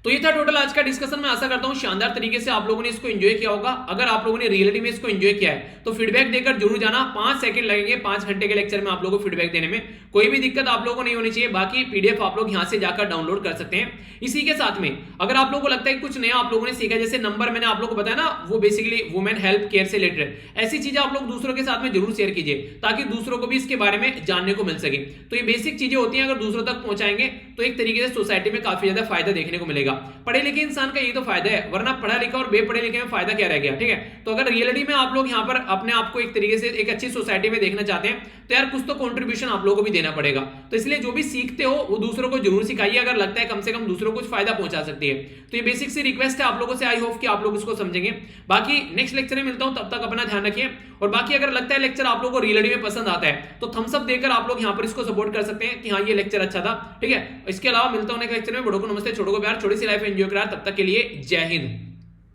तो ये था टोटल आज का डिस्कशन। मैं आशा करता हूं शानदार तरीके से आप लोगों ने इसको एंजॉय किया होगा। अगर आप लोगों ने रियलिटी में इसको एंजॉय किया है तो फीडबैक देकर जरूर जाना। 5 सेकंड लगेंगे 5 घंटे के लेक्चर में आप लोगों को फीडबैक देने में, कोई भी दिक्कत आप लोगों को नहीं होनी चाहिए। बाकी पीडीएफ आप लोग यहां से जाकर डाउनलोड कर सकते हैं। इसी के साथ में अगर आप लोगों को लगता है कुछ नया आप लोगों ने सीखा, जैसे नंबर मैंने आप लोगों को बताया ना वो बेसिकली वुमेन हेल्थ केयर से रिलेटेड, ऐसी चीजें आप लोग दूसरों के साथ में जरूर शेयर कीजिए ताकि दूसरों को भी इसके बारे में जानने को मिल सके। तो ये बेसिक चीजें होती हैं, अगर दूसरों तक पहुंचाएंगे तो एक तरीके से सोसाइटी में काफी ज्यादा फायदा देखने को मिलेगा। पढ़े लिखे इंसान का ये तो फायदा है, वरना पढ़ा लिखा और बेपढ़े लिखे में फायदा क्या रह गया। ठीक है, तो अगर रियलिटी में आप लोग यहाँ पर अपने आप को एक तरीके से एक अच्छी सोसाइटी में देखना चाहते हैं तो यार कुछ तो कंट्रीब्यूशन आप लोगों को भी देना पड़ेगा। तो इसलिए जो भी सीखते हो वो दूसरों को जरूर सिखाइए, अगर लगता है कम से कम दूसरों को कुछ फायदा पहुंचा सकती है। तो ये बेसिक सी रिक्वेस्ट है आप लोगों से, आई होप कि आप लोग इसको समझेंगे। बाकी नेक्स्ट लेक्चर में मिलता हूं, तब तक अपना ध्यान रखिए। और बाकी अगर लगता है लेक्चर आप लोगों को रियलिटी में पसंद आता है तो थम्स अप देकर आप लोग यहाँ पर इसको सपोर्ट कर सकते हैं कि हाँ ये लेक्चर अच्छा था। ठीक है, इसके अलावा मिलता हूं नेक्स्ट लेक्चर में। बड़ों को नमस्ते, छोटों को प्यार, छोटी सी लाइफ एंजॉय करा। तब तक के लिए जय हिंद।